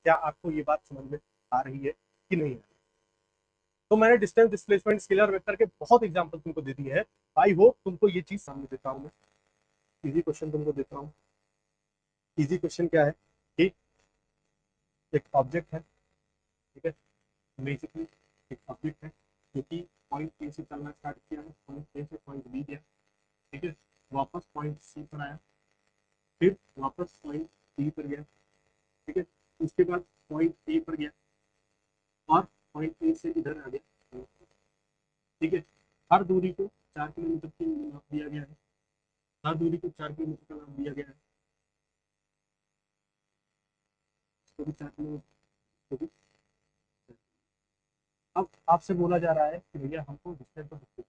क्या आपको ये बात समझ में आ रही है कि नहीं? तो मैंने डिस्टेंस, डिस्प्लेसमेंट, स्केलर वेक्टर के बहुत एग्जांपल तुमको दे दिए हैं। आई होप तुमको ये चीज समझ देता हूँ मैं। इजी क्वेश्चन तुमको देता हूँ। इजी क्वेश्चन क्या है कि एक ऑब्जेक्ट है, ठीक है, बेसिकली एक ऑब्जेक्ट है जो कि पॉइंट ए से चलना स्टार्ट किया है, पॉइंट ए से पॉइंट बी गया, ठीक है, वापस पॉइंट सी पर आया, फिर वापस पॉइंट डी पर गया, ठीक है, उसके बाद पॉइंट ए पर गया और पॉइंट ए से इधर आ गया, ठीक है। हर दूरी को 4 किलोमीटर की नाप दिया गया है, हर दूरी को 4 किलोमीटर का नाप दिया गया है, तो भी 4 किलोमीटर, तो भी। अब आपसे बोला जा रहा है कि भैया हमको डिस्टेंस और डिस्टेंस,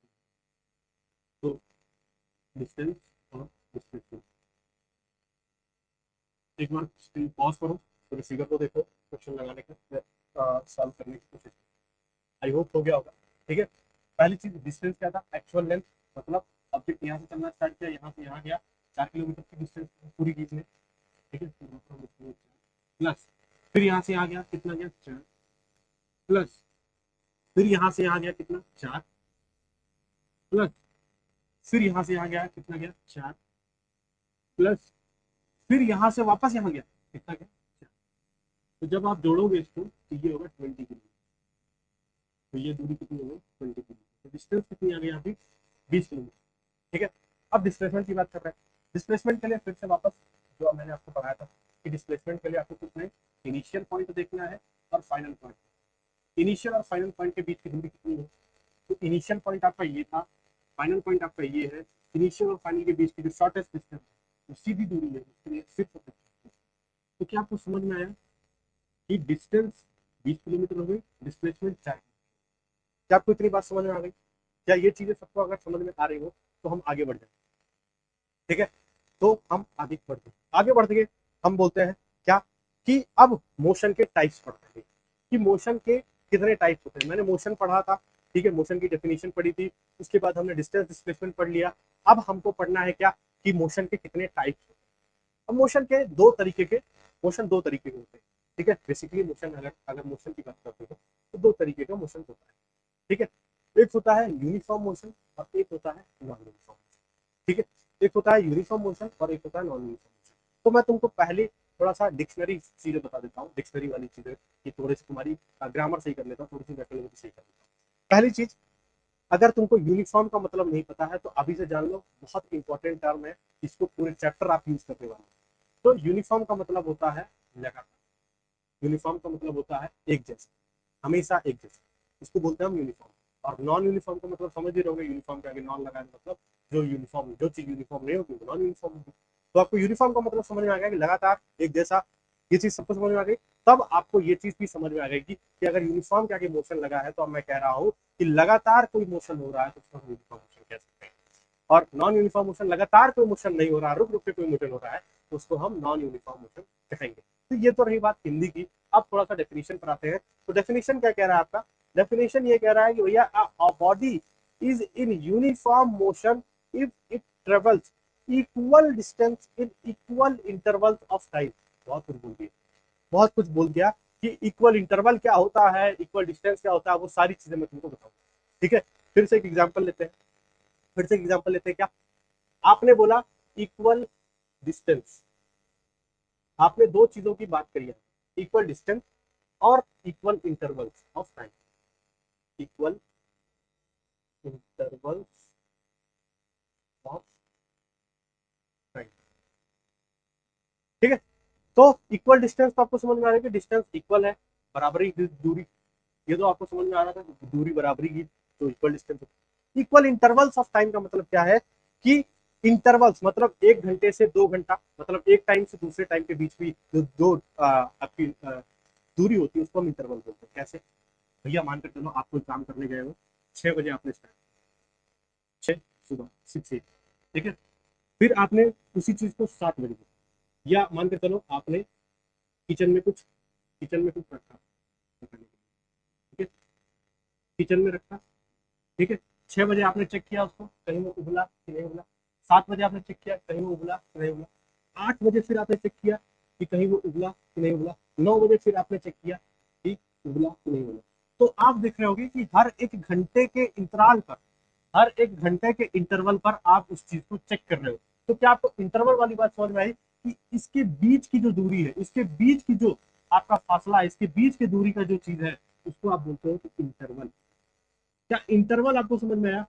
तो डिस्टेंस और डिस्टेंस, एक बार स्क्रीन पॉज करो, पूरे फिगर को देखो, क्वेश्चन लगाने का सॉल्व करने की कोशिश, आई होप हो गया होगा, ठीक है। पहली चीज डिस्टेंस क्या था, एक्चुअल लेंथ, मतलब ऑब्जेक्ट यहाँ से चलना स्टार्ट किया, यहाँ से यहाँ गया, 4 किलोमीटर की डिस्टेंस पूरी की इसने, ठीक है, प्लस फिर यहाँ से आ गया कितना गया 4, प्लस फिर यहाँ से यहाँ गया कितना 4, प्लस फिर यहाँ से यहाँ गया कितना गया 4, प्लस फिर यहाँ से वापस यहाँ गया कितना गया 4। तो जब आप जोड़ोगे इसको तो ये होगा 20 किलोमीटर, तो ये दूरी कितनी होगी 20 किलोमीटर, तो डिस्टेंस कितनी आ गई यहाँ पे 20 किलोमीटर, ठीक है। अब डिस्प्लेसमेंट की बात कर रहे हैं, डिस्प्लेसमेंट के लिए फिर से वापस जो मैंने आपको पढ़ाया था कि डिस्प्लेसमेंट के लिए आपको कुछ नहीं, इनिशियल पॉइंट देखना है और फाइनल पॉइंट, इनिशियल और फाइनल पॉइंट के बीच की दूरी कितनी है, तो इनिशियल पॉइंट आपका ये था, फाइनल पॉइंट आपका ये है, इनिशियल और फाइनल के बीच की जो शॉर्टेस्ट डिस्टेंस है सीधी दूरी है, उसके लिए सिर्फ। तो क्या आपको समझ में आया कि डिस्टेंस 20 किलोमीटर हो गई, डिस्प्लेसमेंट 4, क्या आपको इतनी बात समझ में आ गई? क्या ये चीजें सबको अगर समझ में आ रही हो तो हम आगे बढ़ जाए, ठीक है। तो हम आगे बढ़ते गए, हम बोलते हैं क्या कि अब मोशन के टाइप्स पढ़ते हैं कि मोशन के कितने टाइप्स होते हैं। मैंने मोशन पढ़ा था, ठीक है, मोशन की डेफिनेशन पढ़ी थी, उसके बाद हमने डिस्टेंस डिस्प्लेसमेंट पढ़ लिया। अब हमको पढ़ना है क्या कि मोशन के कितने टाइप्स होते हैं। अब मोशन दो तरीके के होते हैं, ठीक है। बेसिकली मोशन अगर मोशन की बात करते हो तो दो तरीके का मोशन होता है, ठीक है। एक होता है यूनिफॉर्म मोशन और एक होता है नॉन यूनिफॉर्म, ठीक है। एक होता है यूनिफॉर्म मोशन और एक होता है नॉन यूनिफॉर्म मोशन। तो मैं तुमको पहले थोड़ा सा डिक्शनरी चीजें बता देता हूँ, डिक्शनरी वाली चीजें, कि थोड़ी सी तुम्हारी ग्रामर सही कर लेता हूँ, थोड़ी सी व्याकरण सही कर लेता हूँ। पहली चीज, अगर तुमको यूनिफॉर्म का मतलब नहीं पता है तो अभी से जान लो, बहुत इंपॉर्टेंट टर्म है, इसको पूरे चैप्टर आप यूज करने वाले। तो यूनिफॉर्म का मतलब होता है लगातार, यूनिफॉर्म का मतलब होता है एक जैसा, हमेशा एक जैसा, इसको बोलते हैं हम यूनिफॉर्म। और नॉन यूनिफॉर्म का मतलब समझ ही रहोगे, यूनिफॉर्म के आगे नॉन लगाने मतलब जो चीज यूनिफॉर्म नहीं होगी वो नॉन यूनिफॉर्म होगी। तो आपको यूनिफॉर्म का मतलब समझ में आ गया कि लगातार एक जैसा, ये चीज सबको समझ में आ गई। तब आपको ये चीज भी समझ में आ गई कि अगर यूनिफॉर्म के आगे मोशन लगा है तो अब मैं कह रहा हूँ कि लगातार कोई मोशन हो रहा है तो उसको हम यूनिफॉर्म मोशन कह सकते हैं। और नॉन यूनिफॉर्म मोशन, लगातार कोई मोशन नहीं हो रहा, रुक रुक के कोई मोशन हो रहा है, तो उसको हम नॉन यूनिफॉर्म मोशन कहेंगे। तो ये तो रही बात हिंदी की। अब थोड़ा सा डेफिनेशन पर आते हैं। तो डेफिनेशन क्या कह रहा है आपका, डेफिनेशन ये कह रहा है कि भैया अ body is in uniform motion if it travels equal distance in equal interval of time. बहुत कुछ बोल दिया, बहुत कुछ बोल दिया कि इक्वल इंटरवल क्या होता है, इक्वल डिस्टेंस क्या होता है, वो सारी चीजें मैं तुमको बताऊंगा, ठीक है। फिर से एक एग्जांपल लेते हैं, क्या आपने बोला इक्वल डिस्टेंस, आपने दो चीजों की बात करी है, इक्वल डिस्टेंस और equal interval of time, equal interval of time, ठीक है। तो इक्वल डिस्टेंस तो आपको समझ में आ रहा है कि डिस्टेंस इक्वल है, बराबरी दूरी, ये तो आपको समझ में आ रहा था, दूरी बराबरी की, तो equal distance. Equal intervals of time का मतलब क्या है कि इंटरवल्स मतलब 1 घंटे से 2 घंटा, मतलब एक टाइम से दूसरे टाइम के बीच भी जो दो आपकी दूरी होती है उसको हम इंटरवल बोलते हैं। कैसे भैया, मानकर चलो आप कोई काम करने गए हो, 6 बजे आपने स्टार्ट, 6 सुबह 6 ठीक है, फिर आपने उसी चीज को 7 बजे, या मानकर चलो आपने किचन में कुछ रखा, ठीक है, किचन में रखा, ठीक है। 6 बजे आपने चेक किया उसको, कहीं वो उबला कि नहीं उबला। 7 बजे आपने चेक किया, कहीं वो उबला कि नहीं उबला। 8 बजे फिर आपने चेक किया कि कहीं वो उबला कि नहीं उबला। 9 बजे फिर आपने चेक किया कि उबला कि नहीं उबला। तो आप देख रहे होगे कि हर एक घंटे के इंतराल पर, हर एक घंटे के इंटरवल पर आप उस चीज को चेक कर रहे हो। तो क्या आपको इंटरवल वाली बात समझ में आई कि इसके बीच की जो दूरी है, इसके बीच की जो आपका फासला है, इसके बीच की दूरी का जो चीज है उसको आप बोलते हो कि इंटरवल। क्या इंटरवल आपको समझ में आया?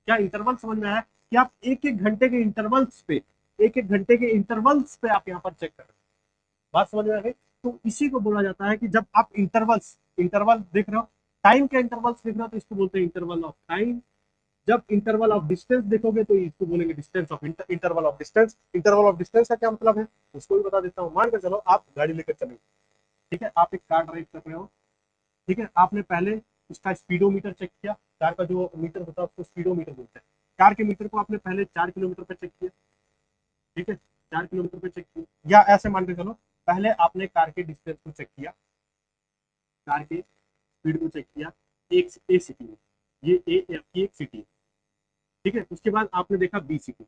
क्या इंटरवल समझ में आया कि आप एक एक घंटे के इंटरवल्स पे, एक एक घंटे के इंटरवल्स पे आप यहाँ पर चेक कर रहे हैं। बात समझ में आ गई? तो इसी को बोला जाता है कि जब आप इंटरवल्स, इंटरवल देख रहे हो, टाइम के इंटरवल्स देख रहे हो तो इसको बोलते हैं इंटरवल ऑफ टाइम। जब इंटरवल ऑफ डिस्टेंस देखोगे तो इसको बोलेंगे distance of interval of distance. Interval of distance का क्या मतलब है उसको भी बता देता हूँ। मान कर चलो आप गाड़ी लेकर चले, ठीक है, आप एक कार ड्राइव कर रहे हो, ठीक है, आपने पहले उसका स्पीडोमीटर चेक किया, कार का जो मीटर होता है उसको स्पीडोमीटर बोलते हैं। कार के मीटर को आपने पहले 4 किलोमीटर पे चेक किया, ठीक है, 4 किलोमीटर पे चेक किया, या ऐसे मान के चलो पहले आपने कार के डिस्टेंस को चेक किया, कार के स्पीड को चेक किया एक सिटी में, ये ए आपकी एक सिटी है, ठीक है, उसके बाद आपने देखा बी सिटी,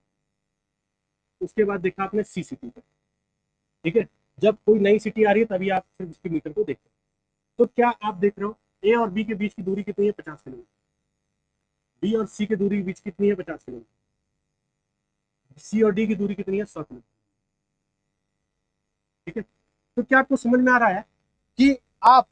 उसके बाद देखा आपने सी सिटी पे, ठीक है। जब कोई नई सिटी आ रही है तभी आप सिर्फ उसके मीटर को देखते हो। तो क्या आप देख रहे हो ए और बी के बीच की दूरी कितनी है? 50 किलोमीटर। बी और सी की दूरी के बीच कितनी है? 50 किलोमीटर। सी और डी की दूरी कितनी है? 100 किलोमीटर, ठीक है। तो क्या आपको समझ में आ रहा है कि आप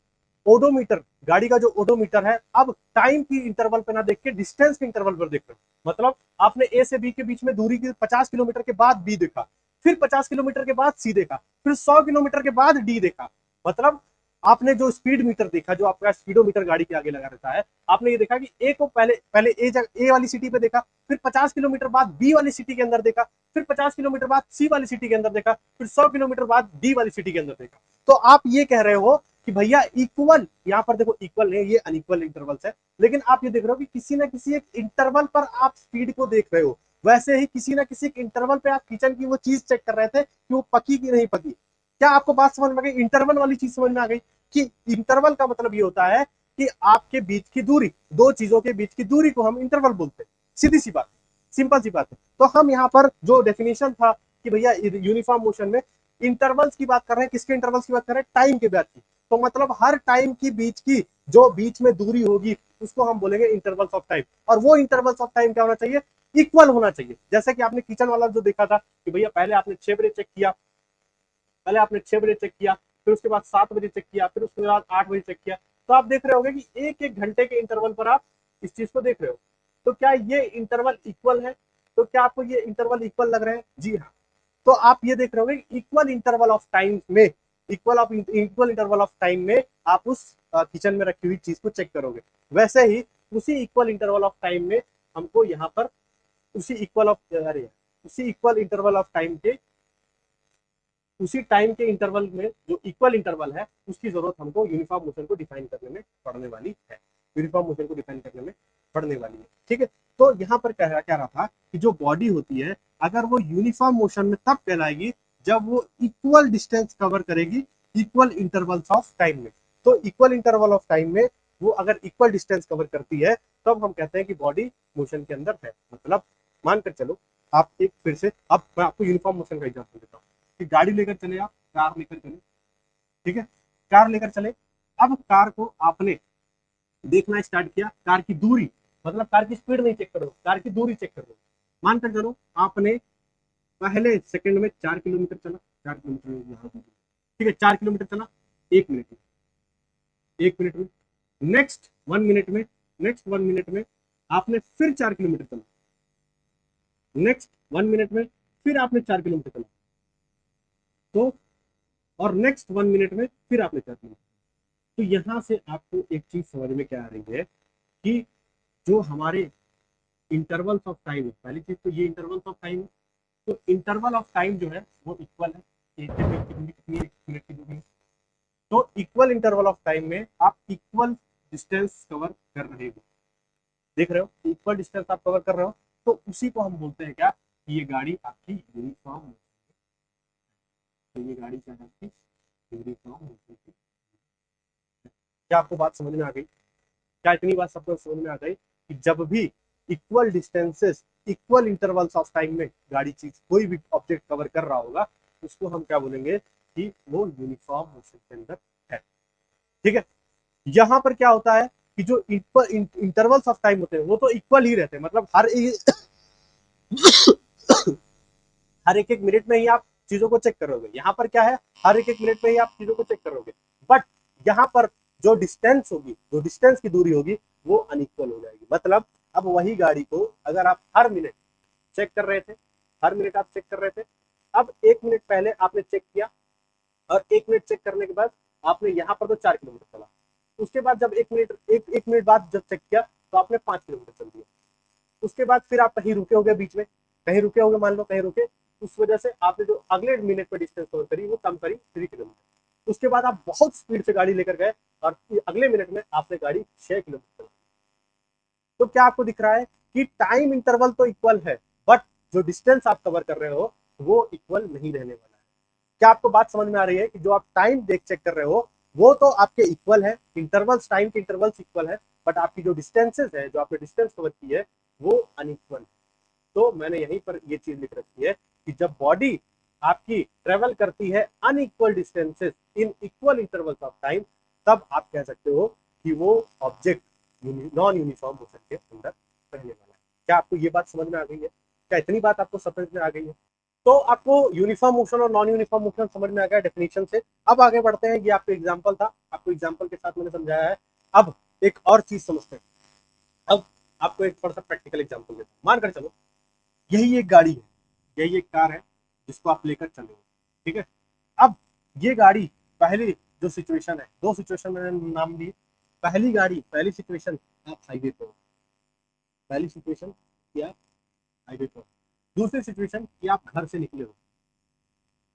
ओडोमीटर, गाड़ी का जो ओडोमीटर है, अब टाइम की इंटरवल पे ना देख के डिस्टेंस के इंटरवल पर देख रहे हो। मतलब आपने ए से बी के बीच में दूरी की 50 किलोमीटर के बाद बी देखा, फिर 50 किलोमीटर के बाद सी देखा, फिर 100 किलोमीटर के बाद डी देखा। मतलब आपने जो स्पीड मीटर देखा, जो आपका स्पीडोमीटर गाड़ी के आगे लगा रहता है, आपने ये देखा कि ए को पहले पहले ए वाली सिटी पे देखा, फिर 50 किलोमीटर बाद बी वाली सिटी के अंदर देखा, फिर 50 किलोमीटर बाद सी वाली सिटी के अंदर देखा, फिर 100 किलोमीटर बाद डी वाली सिटी के अंदर देखा। तो आप ये कह रहे हो कि भैया इक्वल, यहाँ पर देखो इक्वल है, ये अनइक्वल इंटरवल्स है, लेकिन आप ये देख रहे हो कि किसी ना किसी एक इंटरवल पर आप स्पीड को देख रहे हो। वैसे ही किसी ना किसी इंटरवल पे आप किचन की वो चीज चेक कर रहे थे कि वो पकी कि नहीं पकी। क्या आपको बात समझ में आ गई? इंटरवल वाली चीज समझ में आ गई कि इंटरवल का मतलब ये होता है कि आपके बीच की दूरी, दो चीजों के बीच की दूरी को हम इंटरवल बोलते हैं। सीधी सी बात, सिंपल सी बात है। तो हम यहाँ पर जो डेफिनेशन था कि भैया यूनिफॉर्म मोशन में इंटरवल्स की बात कर रहे हैं, किसके इंटरवल्स की बात कर रहे हैं? टाइम के बाद की। तो मतलब हर टाइम की बीच की जो बीच में दूरी होगी उसको हम बोलेंगे इंटरवल्स ऑफ टाइम। और वो इंटरवल्स ऑफ टाइम क्या होना चाहिए? इक्वल होना चाहिए। जैसे कि आपने किचन वाला जो देखा था कि भैया पहले आपने 6 बजे चेक किया, पहले आपने 6 बजे चेक किया, फिर उसके बाद 7 बजे चेक किया, फिर उसके बाद 8 बजे चेक किया। तो आप देख रहे होंगे कि एक एक घंटे के इंटरवल पर आप इस चीज को देख रहे हो। तो क्या ये इंटरवल इक्वल है? तो क्या आपको ये इंटरवल इक्वल लग रहे हैं? जी हाँ। तो आप ये देख रहे होंगे इक्वल इंटरवल ऑफ टाइम में, इक्वल इंटरवल ऑफ टाइम में आप उस किचन में रखी हुई चीज को चेक करोगे। वैसे ही उसी इक्वल इंटरवल ऑफ टाइम में हमको यहाँ पर उसी इक्वल ऑफ अरे उसी इक्वल इंटरवल ऑफ टाइम के, उसी टाइम के इंटरवल में जो इक्वल इंटरवल है उसकी जरूरत हमको यूनिफॉर्म मोशन को डिफाइन करने में पड़ने वाली है। यूनिफॉर्म मोशन को डिफाइन करने में पड़ने वाली है, ठीक है। तो यहाँ पर क्या रहा था कि जो बॉडी होती है अगर वो यूनिफॉर्म मोशन में तब कहलाएगी जब वो इक्वल डिस्टेंस कवर करेगी इक्वल इंटरवल्स ऑफ टाइम में। तो इक्वल इंटरवल ऑफ टाइम में वो अगर इक्वल डिस्टेंस कवर करती है तब हम कहते हैं कि बॉडी मोशन के अंदर है। मतलब मानकर चलो आप एक फिर से, अब मैं आपको यूनिफॉर्म मोशन का एग्जाम्पल देता हूँ कि गाड़ी लेकर चले, आप कार लेकर चले, ठीक है, कार लेकर चले। अब कार को आपने देखना स्टार्ट किया, कार की दूरी, मतलब कार की स्पीड नहीं चेक करो, कार की दूरी चेक करो। मानकर चलो आपने पहले सेकंड में 4 किलोमीटर चला, 4 किलोमीटर, ठीक है, 4 किलोमीटर चला 1 मिनट में, 1 मिनट में, नेक्स्ट 1 मिनट में आपने फिर 4 किलोमीटर चला, नेक्स्ट 1 मिनट में फिर आपने 4 किलोमीटर चला, तो और नेक्स्ट 1 मिनट में फिर आपने 4 किलोमीटर। तो यहां से आपको एक चीज समझ में क्या आ रही है कि जो हमारे इंटरवल्स ऑफ टाइम है, पहली चीज तो ये इंटरवल्स ऑफ टाइम है। तो इंटरवल ऑफ टाइम जो है वो इक्वल है, एक मिनट की दूरी कितनी है? 1 मिनट की दूरी है। तो इक्वल इंटरवल ऑफ टाइम में आप इक्वल डिस्टेंस कवर कर रहे हो, देख रहे हो, इक्वल डिस्टेंस आप कवर कर रहे हो। तो उसी को हम बोलते हैं क्या कि ये गाड़ी आपकी यूनिफॉर्म, तो ये गाड़ी क्या है आपकी यूनिफॉर्म। क्या आपको बात समझ में आ गई? क्या इतनी बात सबको समझ में आ गई कि जब भी equal distances, equal intervals of time में गाड़ी चीज कोई भी ऑब्जेक्ट कवर कर रहा होगा उसको हम क्या बोलेंगे कि वो यूनिफॉर्म मोशन के अंदर है, ठीक है। यहां पर क्या होता है कि जो इंटरवल्स ऑफ टाइम होते हैं वो तो इक्वल ही रहते हैं, मतलब हर हर एक एक मिनट में ही आप चीजों को चेक करोगे। यहाँ पर क्या है, हर एक एक मिनट में ही आप चीजों को चेक करोगे, बट यहाँ पर जो डिस्टेंस होगी, जो डिस्टेंस की दूरी होगी, वो अनइक्वल हो जाएगी। मतलब अब वही गाड़ी को अगर आप हर मिनट चेक कर रहे थे, हर मिनट आप चेक कर रहे थे, अब 1 मिनट पहले आपने चेक किया, और 1 मिनट चेक करने के बाद आपने यहाँ पर तो 4 किलोमीटर चला, उसके बाद जब 1 मिनट बाद जब चेक किया तो आपने 5 किलोमीटर चल दिया। उसके बाद फिर आप कहीं रुके होगे, बीच में कहीं रुके होगे, मान लो कहीं रुके, उस वजह से आपने जो अगले मिनट पर डिस्टेंस कवर करी वो कम करी 3 किलोमीटर। उसके बाद आप बहुत स्पीड से गाड़ी लेकर गए और अगले मिनट में आपने गाड़ी 6 किलोमीटर। तो क्या आपको दिख रहा है कि टाइम इंटरवल तो इक्वल है, बट जो डिस्टेंस आप कवर कर रहे हो वो इक्वल नहीं रहने वाला है। क्या आपको बात समझ में आ रही है कि जो आप टाइम देख चेक कर रहे हो वो तो आपके इक्वल है, इंटरवल्स, टाइम के इंटरवल्स इक्वल है, बट आपकी जो डिस्टेंसेस है, जो आपने डिस्टेंस कवर की है, वो अनइक्वल है। तो मैंने यहीं पर ये चीज लिख रखी है कि जब बॉडी आपकी ट्रेवल करती है unequal distances in equal intervals of time, तब आप कह सकते हो कि वो ऑब्जेक्ट नॉन यूनिफॉर्म मोशन के अंदर रहने वाला है। क्या आपको ये बात समझ में आ गई है? क्या इतनी बात आपको समझ में आ गई है? तो आपको यूनिफॉर्म मोशन और नॉन यूनिफॉर्म मोशन समझ में आ गया डेफिनेशन से। अब आगे बढ़ते हैं, ये आपको एग्जांपल था, आपको एग्जांपल के साथ मैंने समझाया है। अब एक और चीज समझते हैं। अब आपको एक थोड़ा सा प्रैक्टिकल एग्जांपल देता हूँ। मान कर चलो यही एक गाड़ी है, यही एक कार है जिसको आप लेकर चले हो, ठीक है। अब ये गाड़ी, पहली जो सिचुएशन है, दो सिचुएशन मैंने नाम दी। पहली गाड़ी, पहली सिचुएशन, आप हाईवे पे हो। पहली सिचुएशन कि आप हाईवे पे हो। दूसरी सिचुएशन कि आप घर से निकले हो,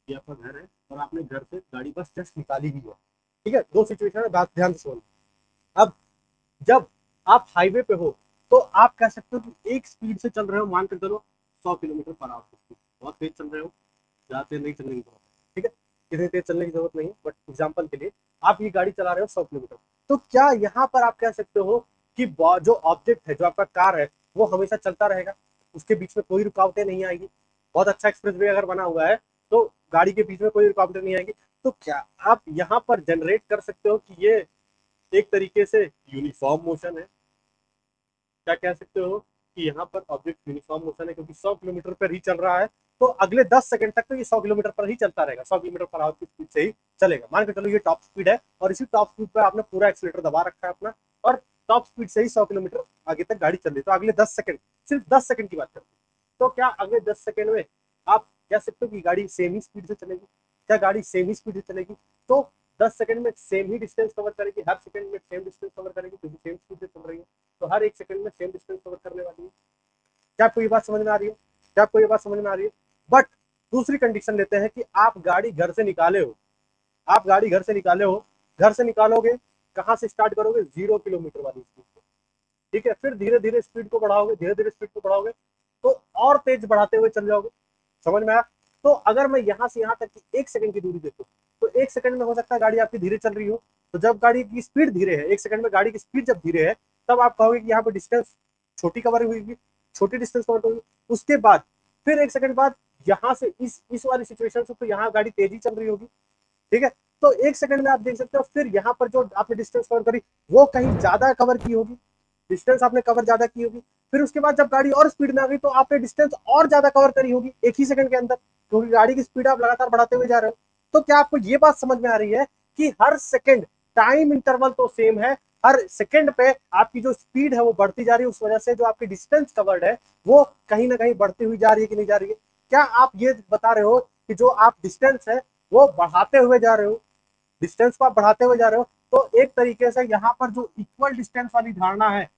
ये आपका घर है और आपने घर से गाड़ी बस जस्ट निकाली ही है, ठीक है। दो सिचुएशन है, बात ध्यान से सुनो। अब जब आप हाईवे पे हो तो आप कह सकते हो कि एक स्पीड से चल रहे हो, मान कर चलो 100 किलोमीटर पर आवर। बहुत तेज चल रहे हो, ज्यादा तेज नहीं चलने की जरूरत है, ठीक है। इतनी तेज चलने की जरूरत नहीं है, बट एग्जाम्पल के लिए आप ये गाड़ी चला रहे हो 100 किलोमीटर। तो क्या यहाँ पर आप कह सकते हो कि जो ऑब्जेक्ट है, जो आपका कार है, वो हमेशा चलता रहेगा, उसके बीच में कोई रुकावटें नहीं आएगी? बहुत अच्छा एक्सप्रेस वे अगर बना हुआ है तो गाड़ी के बीच में कोई रुकावटें नहीं आएगी। तो क्या आप यहाँ पर जनरेट कर सकते हो कि ये एक तरीके से यूनिफॉर्म मोशन है? क्या कह सकते हो कि यहाँ पर ऑब्जेक्ट यूनिफॉर्म मोशन है, क्योंकि 100 किलोमीटर पर ही चल रहा है, तो अगले 10 सेकंड तक तो ये 100 किलोमीटर पर ही चलता रहेगा, 100 किलोमीटर पर आवर की स्पीड से ही चलेगा। मान के चलो ये टॉप स्पीड है और इसी टॉप स्पीड पर आपने पूरा एक्सीलेटर दबा रखा है अपना, और टॉप स्पीड से ही 100 किलोमीटर आगे तक गाड़ी चल रही है। तो अगले 10 सेकंड, सिर्फ 10 सेकंड की बात करते हैं, तो क्या अगले 10 सेकंड में आप कह सकते हो कि गाड़ी सेम ही स्पीड से चलेगी? क्या गाड़ी सेम ही स्पीड से चलेगी? तो 10 सेकंड में सेम ही डिस्टेंस कवर करेगी, हर सेकंड में सेम डिस्टेंस कवर करेगी, क्योंकि सेम स्पीड से चल रही है, तो हर एक सेकंड में सेम डिस्टेंस कवर करने वाली है। क्या आपको ये बात समझ में आ रही है? क्या आपको ये बात समझ में आ रही है? बट दूसरी कंडीशन लेते हैं कि आप गाड़ी घर से निकाले हो, आप गाड़ी घर से निकाले हो, घर से निकालोगे, कहां से स्टार्ट करोगे? 0 किलोमीटर वाली स्पीड से, ठीक है। फिर धीरे धीरे स्पीड को बढ़ाओगे, धीरे धीरे स्पीड को बढ़ाओगे, तो और तेज बढ़ाते हुए चल जाओगे। समझ में आया? तो अगर मैं यहां से यहां तक की 1 सेकंड की दूरी देखूं, तो 1 सेकंड में हो सकता है गाड़ी आपकी धीरे चल रही हो। तो जब गाड़ी की स्पीड धीरे है, 1 सेकंड में गाड़ी की स्पीड जब धीरे है, तब आप कहोगे कि यहाँ पे डिस्टेंस छोटी कवर हुई, छोटी डिस्टेंस कवर होगी। उसके बाद फिर 1 सेकंड बाद यहाँ से इस वाली सिचुएशन से तो यहाँ गाड़ी तेजी चल रही होगी, ठीक है। तो 1 सेकंड में आप देख सकते हो फिर यहाँ पर जो आपने डिस्टेंस कवर करी वो कहीं ज्यादा कवर की होगी, डिस्टेंस आपने कवर ज्यादा की होगी। फिर उसके बाद जब गाड़ी और स्पीड में आ गई तो आपने डिस्टेंस और ज्यादा कवर करी होगी एक ही सेकंड के अंदर, क्योंकि गाड़ी की स्पीड आप लगातार बढ़ाते हुए जा रहे हो। तो क्या आपको ये बात समझ में आ रही है कि हर सेकंड टाइम इंटरवल तो सेम है, हर सेकंड पे आपकी जो स्पीड है वो बढ़ती जा रही है, उस वजह से जो आपकी डिस्टेंस कवर्ड है वो कहीं ना कहीं बढ़ती हुई जा रही है कि नहीं जा रही है? क्या आप ये बता रहे हो कि जो आप डिस्टेंस है वो बढ़ाते हुए जा रहे हो, डिस्टेंस को आप बढ़ाते हुए जा रहे हो? तो एक तरीके से यहाँ पर जो इक्वल डिस्टेंस वाली धारणा है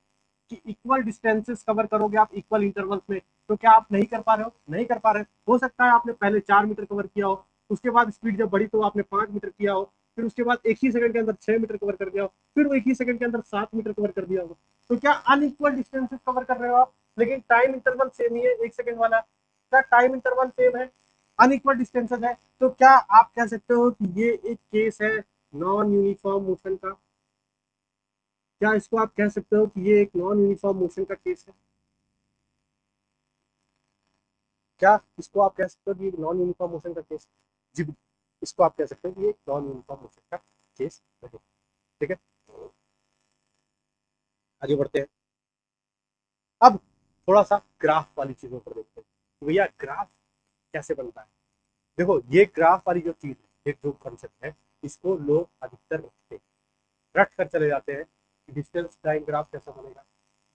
कि इक्वल डिस्टेंसेस कवर करोगे आप इक्वल इंटरवल्स में, तो क्या आप नहीं कर पा रहे हो? नहीं कर पा रहे हो सकता है आपने पहले 4 मीटर कवर किया हो, उसके बाद स्पीड जब बढ़ी तो आपने 5 मीटर किया हो, फिर उसके बाद एक ही सेकंड के अंदर 6 मीटर कवर कर दिया हो, फिर एक ही सेकंड के अंदर 7 मीटर कवर कर दिया हो। तो क्या अनइक्वल डिस्टेंसेस कवर कर रहे हो आप? लेकिन टाइम इंटरवल सेम ही है, 1 सेकंड वाला। क्या टाइम इंटरवल सेम है, अनइक्वल डिस्टेंसेस है, तो क्या आप कह सकते हो कि ये एक केस है नॉन यूनिफॉर्म मोशन का? क्या इसको आप कह सकते हो कि ये एक नॉन यूनिफॉर्म मोशन का केस है? क्या इसको आप कह सकते हो कि ये नॉन यूनिफॉर्म मोशन का केस है? जी, इसको आप कह सकते हो कि ये नॉन यूनिफॉर्म मोशन का केस है, ठीक है। आगे बढ़ते हैं। अब थोड़ा सा ग्राफ वाली चीजों पर देखते हैं। भैया ग्राफ कैसे बनता है। देखो ये ग्राफ वाली जो चीज है, एक जो कंसेप्ट है, इसको लोग अधिकतर रखते हैं, रट कर चले जाते हैं कि डिस्टेंस टाइम ग्राफ कैसा बनेगा,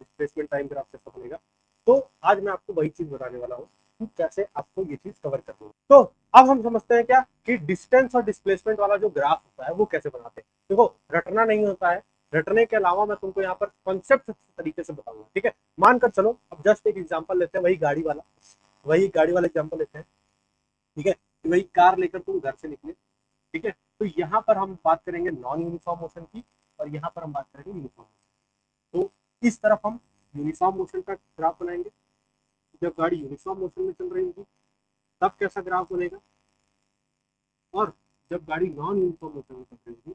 डिस्प्लेसमेंट टाइम ग्राफ कैसा बनेगा। तो आज मैं आपको वही चीज बताने वाला हूँ कि कैसे आपको ये चीज कवर करनी है। तो अब हम समझते हैं क्या कि डिस्टेंस और डिस्प्लेसमेंट वाला जो ग्राफ होता है वो कैसे बनाते हैं। देखो रटना नहीं होता है, रटने के अलावा मैं तुमको यहाँ पर कॉन्सेप्ट तरीके से बताऊंगा, ठीक है। मानकर चलो, अब जस्ट एक एग्जांपल लेते हैं, वही गाड़ी वाला एग्जांपल लेते हैं, ठीक है। वही कार लेकर तुम घर से निकले, ठीक है। तो यहाँ पर हम बात करेंगे नॉन यूनिफॉर्म मोशन की, और यहाँ पर हम बात करेंगे यूनिफॉर्म। तो इस तरफ हम यूनिफॉर्म मोशन का ग्राफ बनाएंगे। जब गाड़ी यूनिफॉर्म मोशन में चल रही होगी तब कैसा ग्राफ बनेगा, और जब गाड़ी नॉन यूनिफॉर्म मोशन में चल रही होगी,